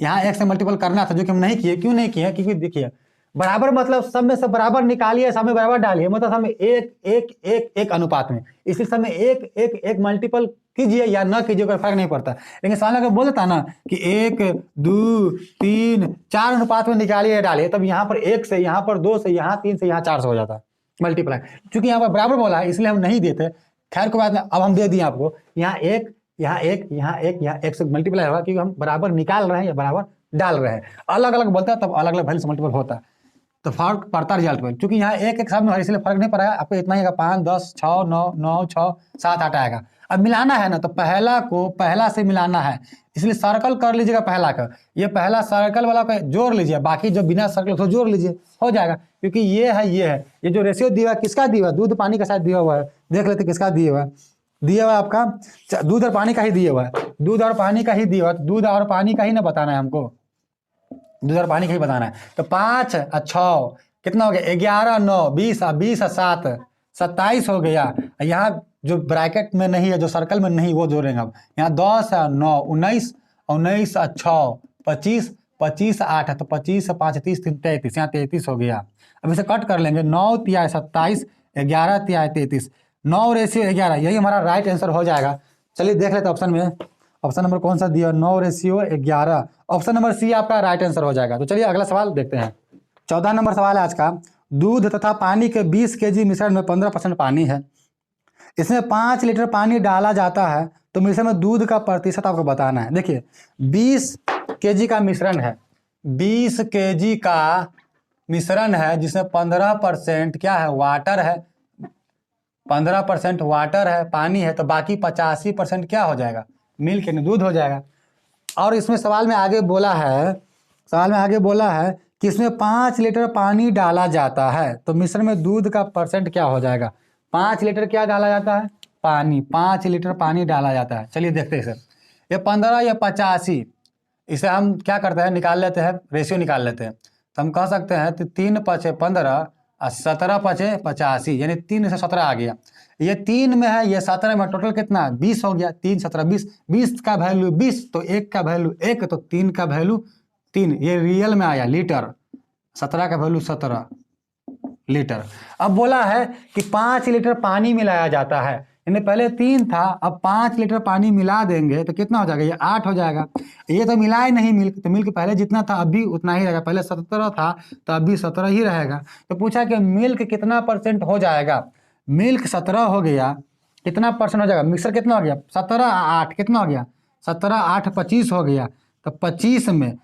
यहाँ 1 से मल्टीपल करना था, जो कि हम नहीं किए। क्यों नहीं किए, क्योंकि देखिए बराबर मतलब सब में से बराबर निकालिए, सब में बराबर डालिए, मतलब सब में 1 1 1 1 अनुपात में, इसलिए सब में 1 1 1 मल्टीपल कीजिए या न कीजिए, कोई फर्क नहीं पड़ता। लेकिन सवाल अगर बोल देता ना कि 1 2 3 4 अनुपात में निकालिए डालिए, तब यहाँ पर 1 से, यहाँ पर 2 से, यहाँ 3 से, यहाँ 4 से हो जाता मल्टीप्लाई। चूंकि यहाँ पर बराबर बोला है इसलिए हम नहीं देते। खैर कोई बात नहीं, अब हम दे दिए आपको। यहाँ 1 यहाँ 1 यहाँ 1 यहाँ 1 से मल्टीप्लाई होगा, क्योंकि हम बराबर निकाल रहे हैं या बराबर डाल रहे हैं। अलग अलग बोलता है तब अलग अलग वैल्यू से मल्टीपल होता है, तो फर्क पड़ता रिजल्ट में। क्योंकि यहाँ 1 1 सामने इसलिए फर्क नहीं पड़ेगा, आपको इतना ही 5 10 6 9 9 6 7 8 आएगा। अब मिलाना है ना, तो पहला को पहला से मिलाना है, इसलिए सर्कल कर लीजिएगा पहला का, ये पहला सर्कल वाला का जोड़ लीजिए, बाकी जो बिना सर्कल उसको जोड़ लीजिए, हो जाएगा। क्योंकि ये है ये जो रेशियो दिया हुआ किसका दिया हुआ, दूध पानी का साथ दिया हुआ है। देख लेते किसका दिया हुआ है, दिया हुआ आपका दूध और पानी का ही दिया हुआ है, दूध और पानी का ही दिया हुआ है, दूध और पानी का ही ना बताना है हमको, दूध और पानी का ही बताना है। तो 5 और 6 कितना हो गया, 11 9 20 और 20 और 7 27 हो गया। यहाँ जो ब्रैकेट में नहीं है, जो सर्कल में नहीं, वो जोड़ेंगे अब। यहाँ 10 और 9 19 19 और 6 25 25 8 है, तो 25 5 30 3 33, यहाँ 33 हो गया। अब इसे कट कर लेंगे, 9 तिया 27, 11 तिया 33, 9 रेशियो 11, यही हमारा राइट आंसर हो जाएगा। चलिए देख लेते ऑप्शन में, ऑप्शन नंबर कौन सा दिया, 9 रेशियो 11, ऑप्शन नंबर सी आपका राइट आंसर हो जाएगा। तो चलिए अगला सवाल देखते हैं। 14 नंबर सवाल है आज का, दूध तथा पानी के 20 केजी मिश्रण में 15% पानी है। इसमें 5 लीटर पानी डाला जाता है, तो मिश्रण में दूध का प्रतिशत आपको बताना है। देखिए 20 केजी का मिश्रण है, 20 केजी का मिश्रण है जिसमें 15% क्या है, वाटर है, 15% वाटर है, पानी है, तो बाकी 85% क्या हो जाएगा, मिल्क यानी दूध हो जाएगा। और इसमें सवाल में आगे बोला है कि इसमें 5 लीटर पानी डाला जाता है, तो मिश्रण में दूध का परसेंट क्या हो जाएगा। 5 लीटर क्या डाला जाता है, पानी, 5 लीटर पानी डाला जाता है। चलिए देखते हैं सर, ये 15 या 85, इसे हम क्या करते हैं, निकाल लेते हैं, रेशियो निकाल लेते हैं। तो हम कह सकते हैं 3 पचे 15 और 17 पचे 85, यानी 3 से 17 आ गया। ये 3 में है, ये 17 में, टोटल कितना 20 हो गया, 3 17 20, 20 का वैल्यू 20, तो 1 का वैल्यू 1, तो 3 का वैल्यू 3, ये रियल में आया लीटर, 17 का वैल्यू 17 लीटर। अब बोला है कि 5 लीटर पानी मिलाया जाता है, यानी पहले 3 था, अब 5 लीटर पानी मिला देंगे तो कितना हो जाएगा, ये 8 हो जाएगा। ये तो मिला ही नहीं मिल्क, तो मिल्क पहले जितना था अब भी उतना ही रहेगा, पहले 17 था तो अब भी 17 ही रहेगा। तो पूछा कि मिल्क कितना परसेंट हो जाएगा, मिल्क 17 हो गया, कितना परसेंट हो जाएगा, मिक्सर कितना हो गया, 17 8 कितना हो गया, 17 8 25 हो गया। तो 25 में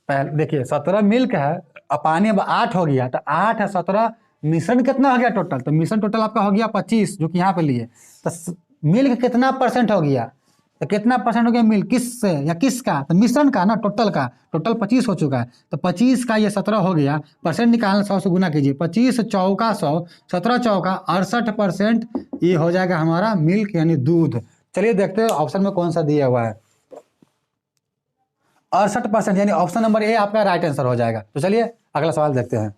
पहले देखिए 17 मिल्क है, अब पानी अब 8 हो गया, तो 8 है 17, मिश्रण कितना हो गया टोटल, तो मिश्रण टोटल आपका हो गया 25, जो कि यहाँ पे लिए। तो मिल्क कितना परसेंट हो गया, तो कितना परसेंट हो गया मिल्क, किससे या किसका, तो मिश्रण का ना, टोटल का, टोटल 25 हो चुका है, तो 25 का ये 17 हो गया, परसेंट निकालना 100 से गुना कीजिए, 25 चौका 100, 17 चौका 68%, ये हो जाएगा हमारा मिल्क यानी दूध। चलिए देखते हैं ऑप्शन में कौन सा दिया हुआ है, 68%, यानी ऑप्शन नंबर ए आपका राइट आंसर हो जाएगा। तो चलिए अगला सवाल देखते हैं।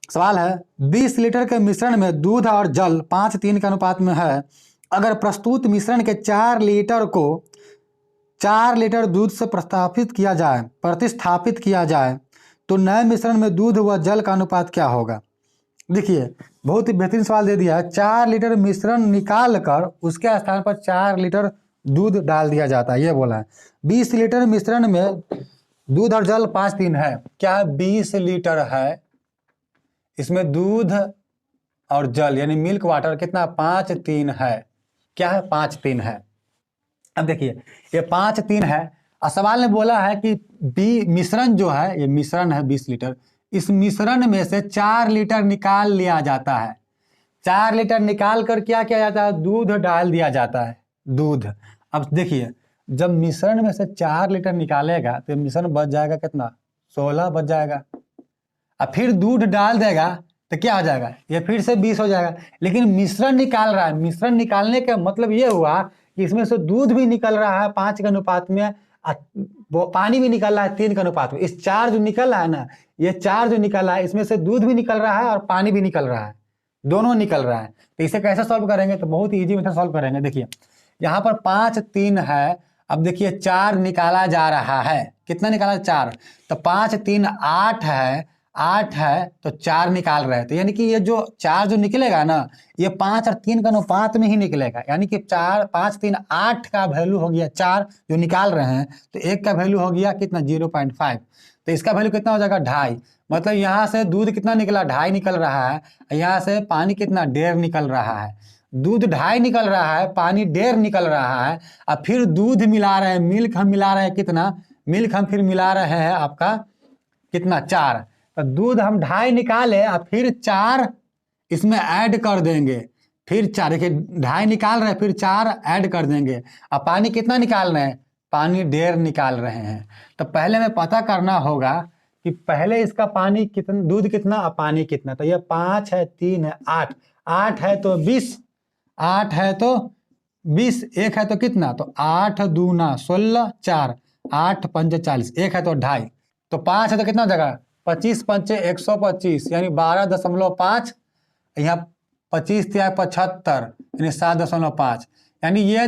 सवाल है 20 लीटर के मिश्रण में दूध और जल 5:3 के अनुपात में है। अगर प्रस्तुत मिश्रण के 4 लीटर को 4 लीटर दूध से प्रतिस्थापित किया जाए तो नए मिश्रण में दूध व जल का अनुपात क्या होगा। देखिए बहुत ही बेहतरीन सवाल दे दिया है। 4 लीटर मिश्रण निकाल कर उसके स्थान पर 4 लीटर दूध डाल दिया जाता है, ये बोला है। 20 लीटर मिश्रण में दूध और जल 5:3 है, क्या 20 लीटर है, इसमें दूध और जल यानी मिल्क वाटर कितना 5:3 है, क्या है 5:3 है। अब देखिए ये 5:3 है, और सवाल ने बोला है कि मिश्रण जो है, ये मिश्रण है 20 लीटर, इस मिश्रण में से 4 लीटर निकाल लिया जाता है। 4 लीटर निकाल कर क्या किया जाता है, दूध डाल दिया जाता है, दूध। अब देखिए जब मिश्रण में से 4 लीटर निकालेगा तो मिश्रण बच जाएगा कितना, 16 बच जाएगा, और फिर दूध डाल देगा तो क्या हो जाएगा, ये फिर से 20 हो जाएगा। लेकिन मिश्रण निकाल रहा है, मिश्रण निकालने का मतलब ये हुआ कि इसमें से दूध भी निकल रहा है 5 के अनुपात में, वो पानी भी निकल रहा है 3 के अनुपात में। इस 4 जो निकल रहा है ना, ये 4 जो निकल रहा है, इसमें से दूध भी निकल रहा है और पानी भी निकल रहा है, दोनों निकल रहा है। तो इसे कैसे सॉल्व करेंगे, तो बहुत ईजी मेथड सॉल्व करेंगे। देखिए यहाँ पर 5:3 है, अब देखिए 4 निकाला जा रहा है, कितना निकाला 4, तो 5:3 8 है, 8 है तो 4 निकाल रहे थे, यानी कि ये जो 4 जो निकलेगा ना, ये 5 और 3 का अनुपात में ही निकलेगा, यानी कि 4 5 3 8 का वैल्यू हो गया 4 जो निकाल रहे हैं, तो 1 का वैल्यू हो गया कितना 0.5, तो इसका वैल्यू कितना हो जाएगा 2.5। मतलब यहाँ से दूध कितना निकला 2.5 निकल रहा है, यहाँ से पानी कितना 1.5 निकल रहा है, दूध 2.5 निकल रहा है, पानी 1.5 निकल रहा है, और फिर दूध मिला रहे हैं, मिल्क हम मिला रहे हैं, कितना मिल्क हम फिर मिला रहे हैं आपका कितना 4, तो दूध हम 2.5 निकाले और फिर 4 इसमें ऐड कर देंगे, फिर 4 देखिए 2.5 निकाल रहे हैं, फिर 4 ऐड कर देंगे, और पानी कितना निकाल रहे हैं, पानी 1.5 निकाल रहे हैं। तो पहले में पता करना होगा कि पहले इसका पानी कितना, दूध कितना और पानी कितना, तो ये 5 है 3 है 8, 8 है तो 20, 8 है तो 20, 1 है तो कितना, तो 8 दूना 16, 4 8 5 40, 1 है तो 2.5, तो 5 है तो कितना हो जाएगा 25 5 125, यानी 12.5, यहाँ 25 या 75 यानी 7.5, यानी ये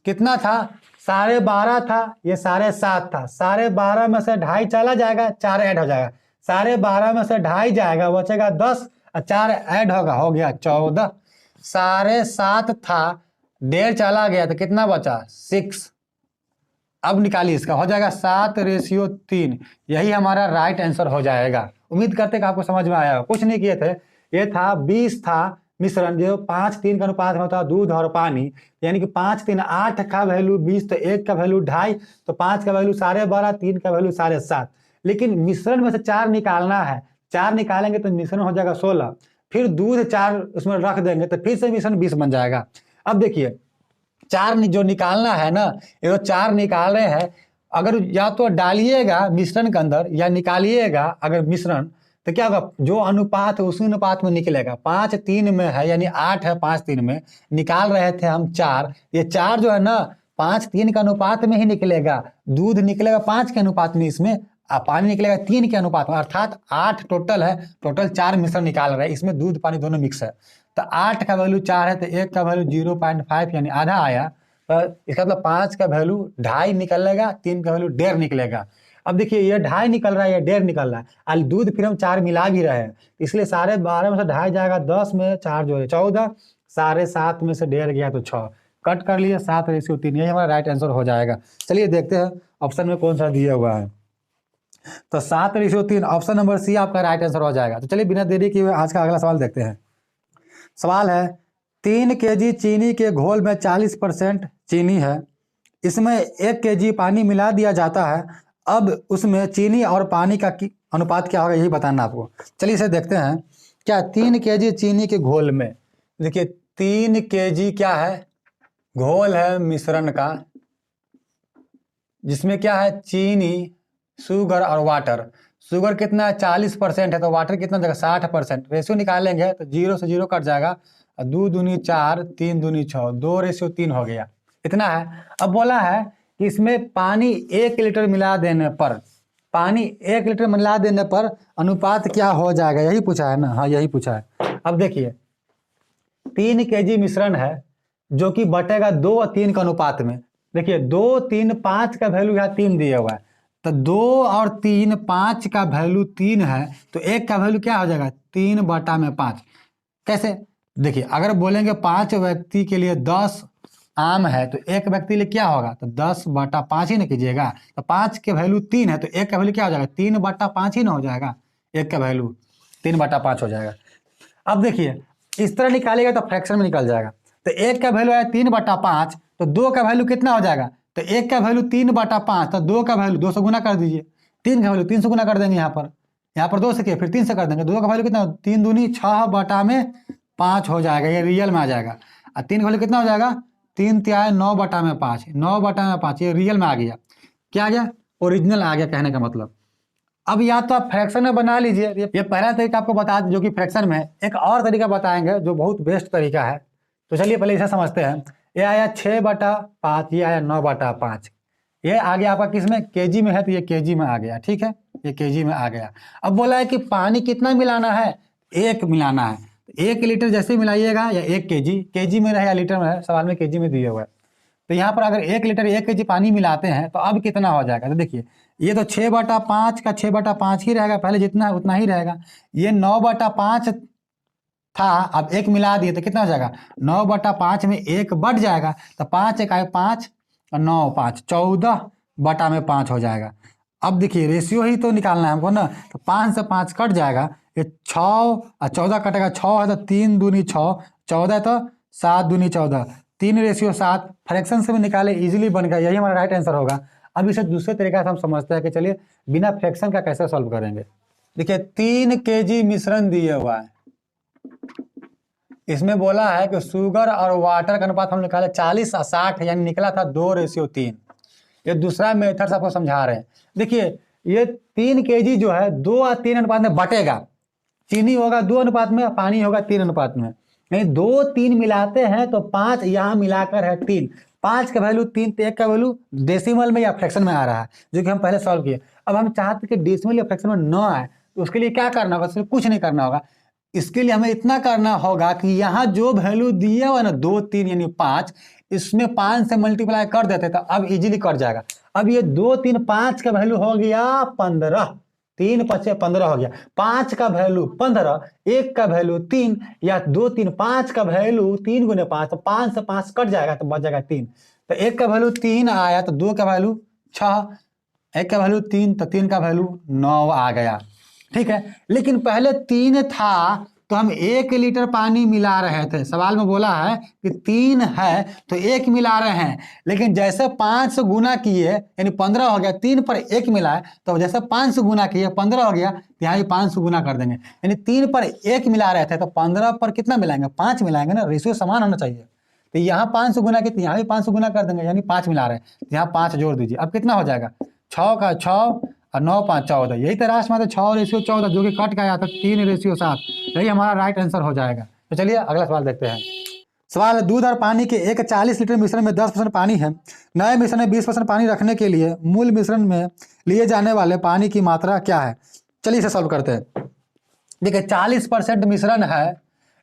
कितना था 12.5 था, ये 7.5 था, 12.5 में से 2.5 चला जाएगा, 4 ऐड हो जाएगा, 12.5 में से 2.5 जाएगा, बचेगा 10 और 4 ऐड होगा, हो गया 14, 7.5 था 1.5 चला गया तो कितना बचा 6। अब निकालिए इसका, हो जाएगा 7:3, यही हमारा राइट आंसर हो जाएगा। उम्मीद करते कि आपको समझ में आया हो। कुछ नहीं किए थे, ये था 20 था मिश्रण जो 5:3 का अनुपात में होता है दूध और पानी, यानी कि 5 3 8 का वैल्यू 20, तो 1 का वैल्यू 2.5, तो 5 का वैल्यू 12.5, 3 का वैल्यू 7.5। लेकिन मिश्रण में से 4 निकालना है, 4 निकालेंगे तो मिश्रण हो जाएगा 16, फिर दूध 4 उसमें रख देंगे तो फिर से मिश्रण 20 बन जाएगा। अब देखिए 4 जो निकालना है ना, ये जो 4 निकाल रहे हैं, अगर या तो डालिएगा मिश्रण के अंदर या निकालिएगा अगर मिश्रण, तो क्या होगा, जो अनुपात है उसी अनुपात में निकलेगा। 5 3 में है यानी 8 है, 5 3 में निकाल रहे थे हम 4, ये 4 जो है ना 5 3 के अनुपात में ही निकलेगा, दूध निकलेगा 5 के अनुपात में इसमें, पानी निकलेगा 3 के अनुपात में, अर्थात 8 टोटल है, टोटल 4 मिश्रण निकाल रहे हैं, इसमें दूध पानी दोनों मिक्स है। तो 8 का वैल्यू 4 है तो 1 का वैल्यू 0.5 यानी आधा आया, तो इसका मतलब 5 का वैल्यू 2.5 निकलेगा, 3 का वैल्यू 1.5 निकलेगा। अब देखिए ये 2.5 निकल रहा है, ये 1.5 निकल रहा है, और दूध फिर हम 4 मिला भी रहे हैं, इसलिए 12.5 में से 2.5 जाएगा, 10 में 4 जो है 14, 7.5 में से 1.5 गया तो 6, कट कर लिए 7:3, यही हमारा राइट आंसर हो जाएगा। चलिए देखते हैं ऑप्शन में कौन सा दिया हुआ है, तो 7:3 ऑप्शन नंबर सी आपका राइट आंसर हो जाएगा। तो चलिए बिना देरी किए आज का अगला सवाल देखते हैं। सवाल है 3 kg चीनी के घोल में 40% चीनी है, इसमें 1 kg पानी मिला दिया जाता है, अब उसमें चीनी और पानी का अनुपात क्या होगा यही बताना आपको। चलिए इसे देखते हैं। क्या 3 kg चीनी के घोल में, देखिए 3 kg क्या है, घोल है मिश्रण का, जिसमें क्या है चीनी, शुगर और वाटर। शुगर कितना है 40% है, तो वाटर कितना देगा 60%। रेशियो निकालेंगे तो 0 से 0 कट जाएगा, 2 दूनी 4, 3 दूनी 6, 2:3 हो गया, इतना है। अब बोला है कि इसमें पानी 1 लीटर मिला देने पर, पानी 1 लीटर मिला देने पर अनुपात क्या हो जाएगा, यही पूछा है ना, हाँ यही पूछा है। अब देखिए 3 kg मिश्रण है जो कि बटेगा 2 और 3 का अनुपात में। देखिए 2 3 5 का वैल्यू यहाँ 3 दिया हुआ है, तो 2 और 3 5 का वैल्यू 3 है, तो 1 का वैल्यू क्या हो जाएगा 3/5। कैसे, देखिए अगर बोलेंगे 5 व्यक्ति के लिए 10 आम है, तो 1 व्यक्ति के लिए क्या होगा, तो 10/5 ही ना कीजिएगा, तो 5 के वैल्यू 3 है, तो 1 का वैल्यू क्या हो जाएगा 3/5 ही ना हो जाएगा, 1 का वैल्यू 3/5 हो जाएगा। अब देखिए इस तरह निकालेगा तो फ्रैक्शन में निकल जाएगा, तो 1 का वैल्यू है 3/5, तो 2 का वैल्यू कितना हो जाएगा, तो 1 का वैल्यू 3/5, तो 2 का वैल्यू 2 से गुना कर दीजिए, 3 का वैल्यू 3 से गुना कर देंगे, यहाँ पर 2 से किया फिर 3 से कर देंगे, 2 का वैल्यू कितना 3 दूनी 6/5 हो जाएगा, ये रियल में आ जाएगा। और 3 का वैल्यू कितना हो जाएगा 3 तिहाई 9/5, 9/5 ये रियल में आ गया, क्या आ गया ओरिजिनल आ गया कहने का मतलब। अब या तो आप फ्रैक्शन में बना लीजिए, ये पहला तरीका आपको बता जो कि फ्रैक्शन में, एक और तरीका बताएंगे जो बहुत बेस्ट तरीका है। तो चलिए पहले इसे समझते हैं। ये आया 6/5, ये आया 9/5, ये आ गया आपका किस में केजी में है, तो ये केजी में आ गया, ठीक है, ये केजी में आ गया। अब बोला है कि पानी कितना मिलाना है, 1 मिलाना है, 1 लीटर जैसे मिलाइएगा या 1 kg, केजी में रहे या लीटर में है, सवाल में केजी में दिया हुआ है। तो यहाँ पर अगर 1 लीटर 1 kg पानी मिलाते हैं तो अब कितना हो जाएगा, तो देखिए ये तो 6/5 का 6/5 ही रहेगा, पहले जितना है उतना ही रहेगा। ये 9/5 था, अब 1 मिला दिए तो कितना हो जाएगा 9/5 में 1 बढ़ जाएगा, तो 5 1 आए 5 और 9 5, 14/5 हो जाएगा। अब देखिए रेशियो ही तो निकालना है हमको ना, तो 5 से 5 कट जाएगा, ये 6 और 14 कटेगा, 6 है तो 3 दूनी 6, 14 तो 7 दूनी 14, 3:7, फ्रैक्शन से भी निकाले इजीली बन गया, यही हमारा राइट आंसर होगा। अब इसे दूसरे तरीके से हम समझते हैं कि चलिए बिना फ्रैक्शन का कैसे सॉल्व करेंगे। देखिए 3 kg मिश्रण दिए हुआ है, इसमें बोला है कि शुगर और वाटर का अनुपात हम निकाले 40 और 60, यानी निकला था 2:3। ये दूसरा मेथड से आपको समझा रहे हैं। देखिए ये 3 kg जो है 2 और 3 अनुपात में बटेगा, चीनी होगा 2 अनुपात में, पानी होगा 3 अनुपात में, नहीं 2 3 मिलाते हैं तो 5 यहाँ मिलाकर है 3, 5 का वैल्यू 3, तो 1 का वैल्यू डेसिमल में या फ्रैक्शन में आ रहा है, जो कि हम पहले सॉल्व किए। अब हम चाहते कि डेसिमल या फ्रैक्शन में न आए, तो उसके लिए क्या करना होगा, सिर्फ कुछ नहीं करना होगा, इसके लिए हमें इतना करना होगा कि यहाँ जो वैल्यू दिया हुआ ना 2 3 यानी 5, इसमें 5 से मल्टीप्लाई कर देते तो अब इजीली कट जाएगा। अब ये 2 3 5 का वैल्यू हो गया 15, 3 5 15 हो गया, 5 का वैल्यू 15, 1 का वैल्यू 3, या 2 3 5 का वैल्यू 3 गुने 5, तो 5 से 5 कट जाएगा तो बच जाएगा 3, तो 1 का वैल्यू 3 आया, तो 2 का वैल्यू 6, 1 का वैल्यू 3, तो 3 का वैल्यू 9 आ गया। ठीक है, लेकिन पहले 3 था तो हम 1 लीटर पानी मिला रहे थे। सवाल में बोला है कि 3 है तो 1 मिला रहे हैं, लेकिन जैसे 5 से गुना किए यानी 15 हो गया, 3 पर 1 मिला है तो जैसे 5 से गुना किए 15 हो गया, तो यहाँ भी 5 से गुना कर देंगे। यानी 3 पर 1 मिला रहे थे तो 15 पर कितना मिलाएंगे, 5 मिलाएंगे ना, रेशियो समान होना चाहिए। तो यहाँ 5 से गुना किए तो यहाँ भी 5 से गुना कर देंगे, यानी 5 मिला रहे हैं, तो यहाँ 5 जोड़ दीजिए। अब कितना हो जाएगा, 6 का 6 और 9 5 14, यही तो राशि में 6 रेशियो 14 जो कि कट का आया था 3 रेशियो 7, यही हमारा राइट आंसर हो जाएगा। तो चलिए अगला सवाल देखते हैं। सवाल है, दूध और पानी के एक 40 लीटर मिश्रण में 10% पानी है। नए मिश्रण में 20% पानी रखने के लिए मूल मिश्रण में लिए जाने वाले पानी की मात्रा क्या है। चलिए इसे सॉल्व करते हैं। देखिए 40% मिश्रण है,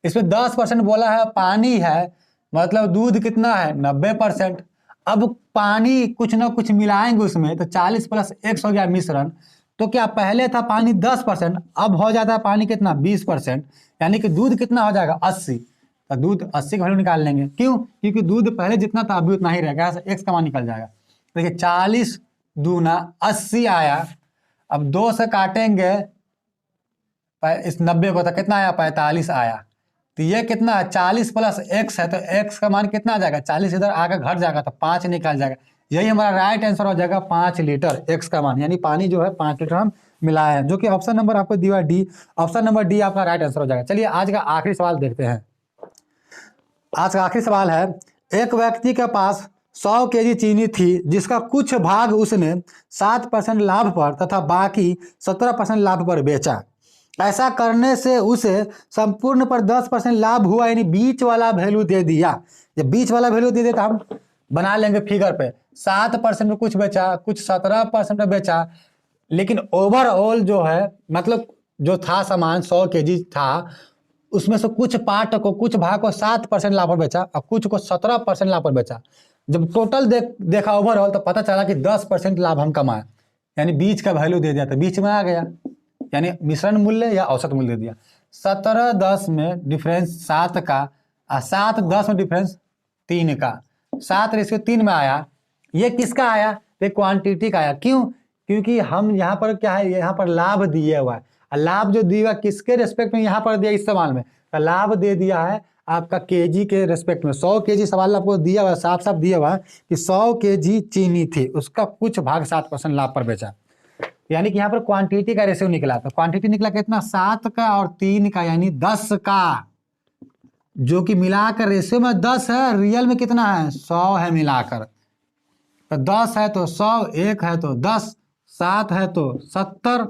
इसमें 10% बोला है पानी है, मतलब दूध कितना है 90%। अब पानी कुछ ना कुछ मिलाएंगे उसमें, तो 40 + x हो गया मिश्रण। तो क्या पहले था पानी 10%, अब हो जाता है पानी कितना 20%, यानी कि दूध कितना हो जाएगा 80। तो दूध 80 का वैल्यू निकाल लेंगे, क्यों, क्योंकि दूध पहले जितना था अभी उतना ही रहेगा, x का मान निकल जाएगा। देखिए 40 दूना 80 आया, अब 2 से काटेंगे इस 90 को तो कितना आया 45 आया। तो ये कितना है 40 + x है, तो x का मान कितना आ जाएगा 40 इधर आकर घट जाएगा तो 5 निकल जाएगा। यही हमारा राइट आंसर हो जाएगा 5 लीटर x का मान, यानी पानी जो है 5 लीटर हम मिलाए हैं, जो कि ऑप्शन नंबर आपको दिया डी। ऑप्शन नंबर डी आपका राइट आंसर हो जाएगा। चलिए आज का आखिरी सवाल देखते हैं। आज का आखिरी सवाल है, एक व्यक्ति के पास 100 केजी चीनी थी जिसका कुछ भाग उसने 7% लाभ पर तथा बाकी 17% लाभ पर बेचा। ऐसा करने से उसे संपूर्ण पर 10% लाभ हुआ, यानी बीच वाला वैल्यू दे दिया। जब बीच वाला वैल्यू दे दिया तो हम बना लेंगे फिगर पे, 7% में कुछ बेचा, कुछ 17% में बेचा, लेकिन ओवरऑल जो है मतलब जो था सामान 100 केजी था उसमें से कुछ पार्ट को, कुछ भाग को 7% लाभ पर बेचा और कुछ को 17% लाभ पर बेचा। जब टोटल देखा ओवरऑल तो पता चला कि 10% लाभ हम कमाए, यानी बीच का वैल्यू दे दिया, तो बीच में आ गया, यानी मिश्रण मूल्य या औसत मूल्य दे दिया। 17-10 में डिफरेंस 7 का और 7-10 में डिफरेंस 3 का, 7:3 में आया। ये किसका आया, ये क्वांटिटी का आया। क्यों, क्योंकि हम यहाँ पर क्या है, यहाँ पर लाभ दिया हुआ है, लाभ जो दिया किसके रेस्पेक्ट में यहाँ पर दिया, इस सवाल में तो लाभ दे दिया है आपका केजी के रेस्पेक्ट में। 100 केजी सवाल आपको दिया हुआ है, साफ साफ दिया हुआ है कि 100 केजी चीनी थी, उसका कुछ भाग 7% लाभ पर बेचा, यानी कि यहाँ पर क्वांटिटी का रेशियो निकला। तो क्वांटिटी निकला कितना 7 का और 3 का, यानी 10 का, जो कि मिलाकर रेशियो में 10 है, रियल में कितना है 100 है मिलाकर। तो 10 है तो 100, 1 है तो 10, 7 है तो 70,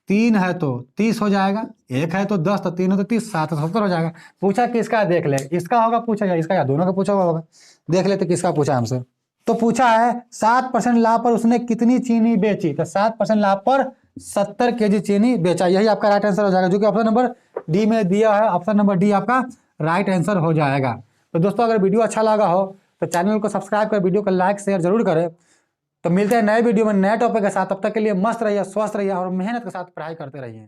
3 है तो 30 हो जाएगा, 1 है तो 10, तो 3 है तो 30, 7 है तो 70 हो जाएगा। पूछा किसका, देख ले, इसका होगा पूछा या इसका, या दोनों का पूछा होगा, देख लेते किसका पूछा हमसे। तो पूछा है 7% लाभ पर उसने कितनी चीनी बेची, तो 7% लाभ पर 70 केजी चीनी बेचा, यही आपका राइट आंसर हो जाएगा, जो कि ऑप्शन नंबर डी में दिया है। ऑप्शन नंबर डी आपका राइट आंसर हो जाएगा। तो दोस्तों अगर वीडियो अच्छा लगा हो तो चैनल को सब्सक्राइब कर, वीडियो को लाइक शेयर जरूर करें। तो मिलते हैं नए वीडियो में नए टॉपिक के साथ, तब तक के लिए मस्त रहिए, स्वस्थ रहिए और मेहनत के साथ पढ़ाई करते रहिए।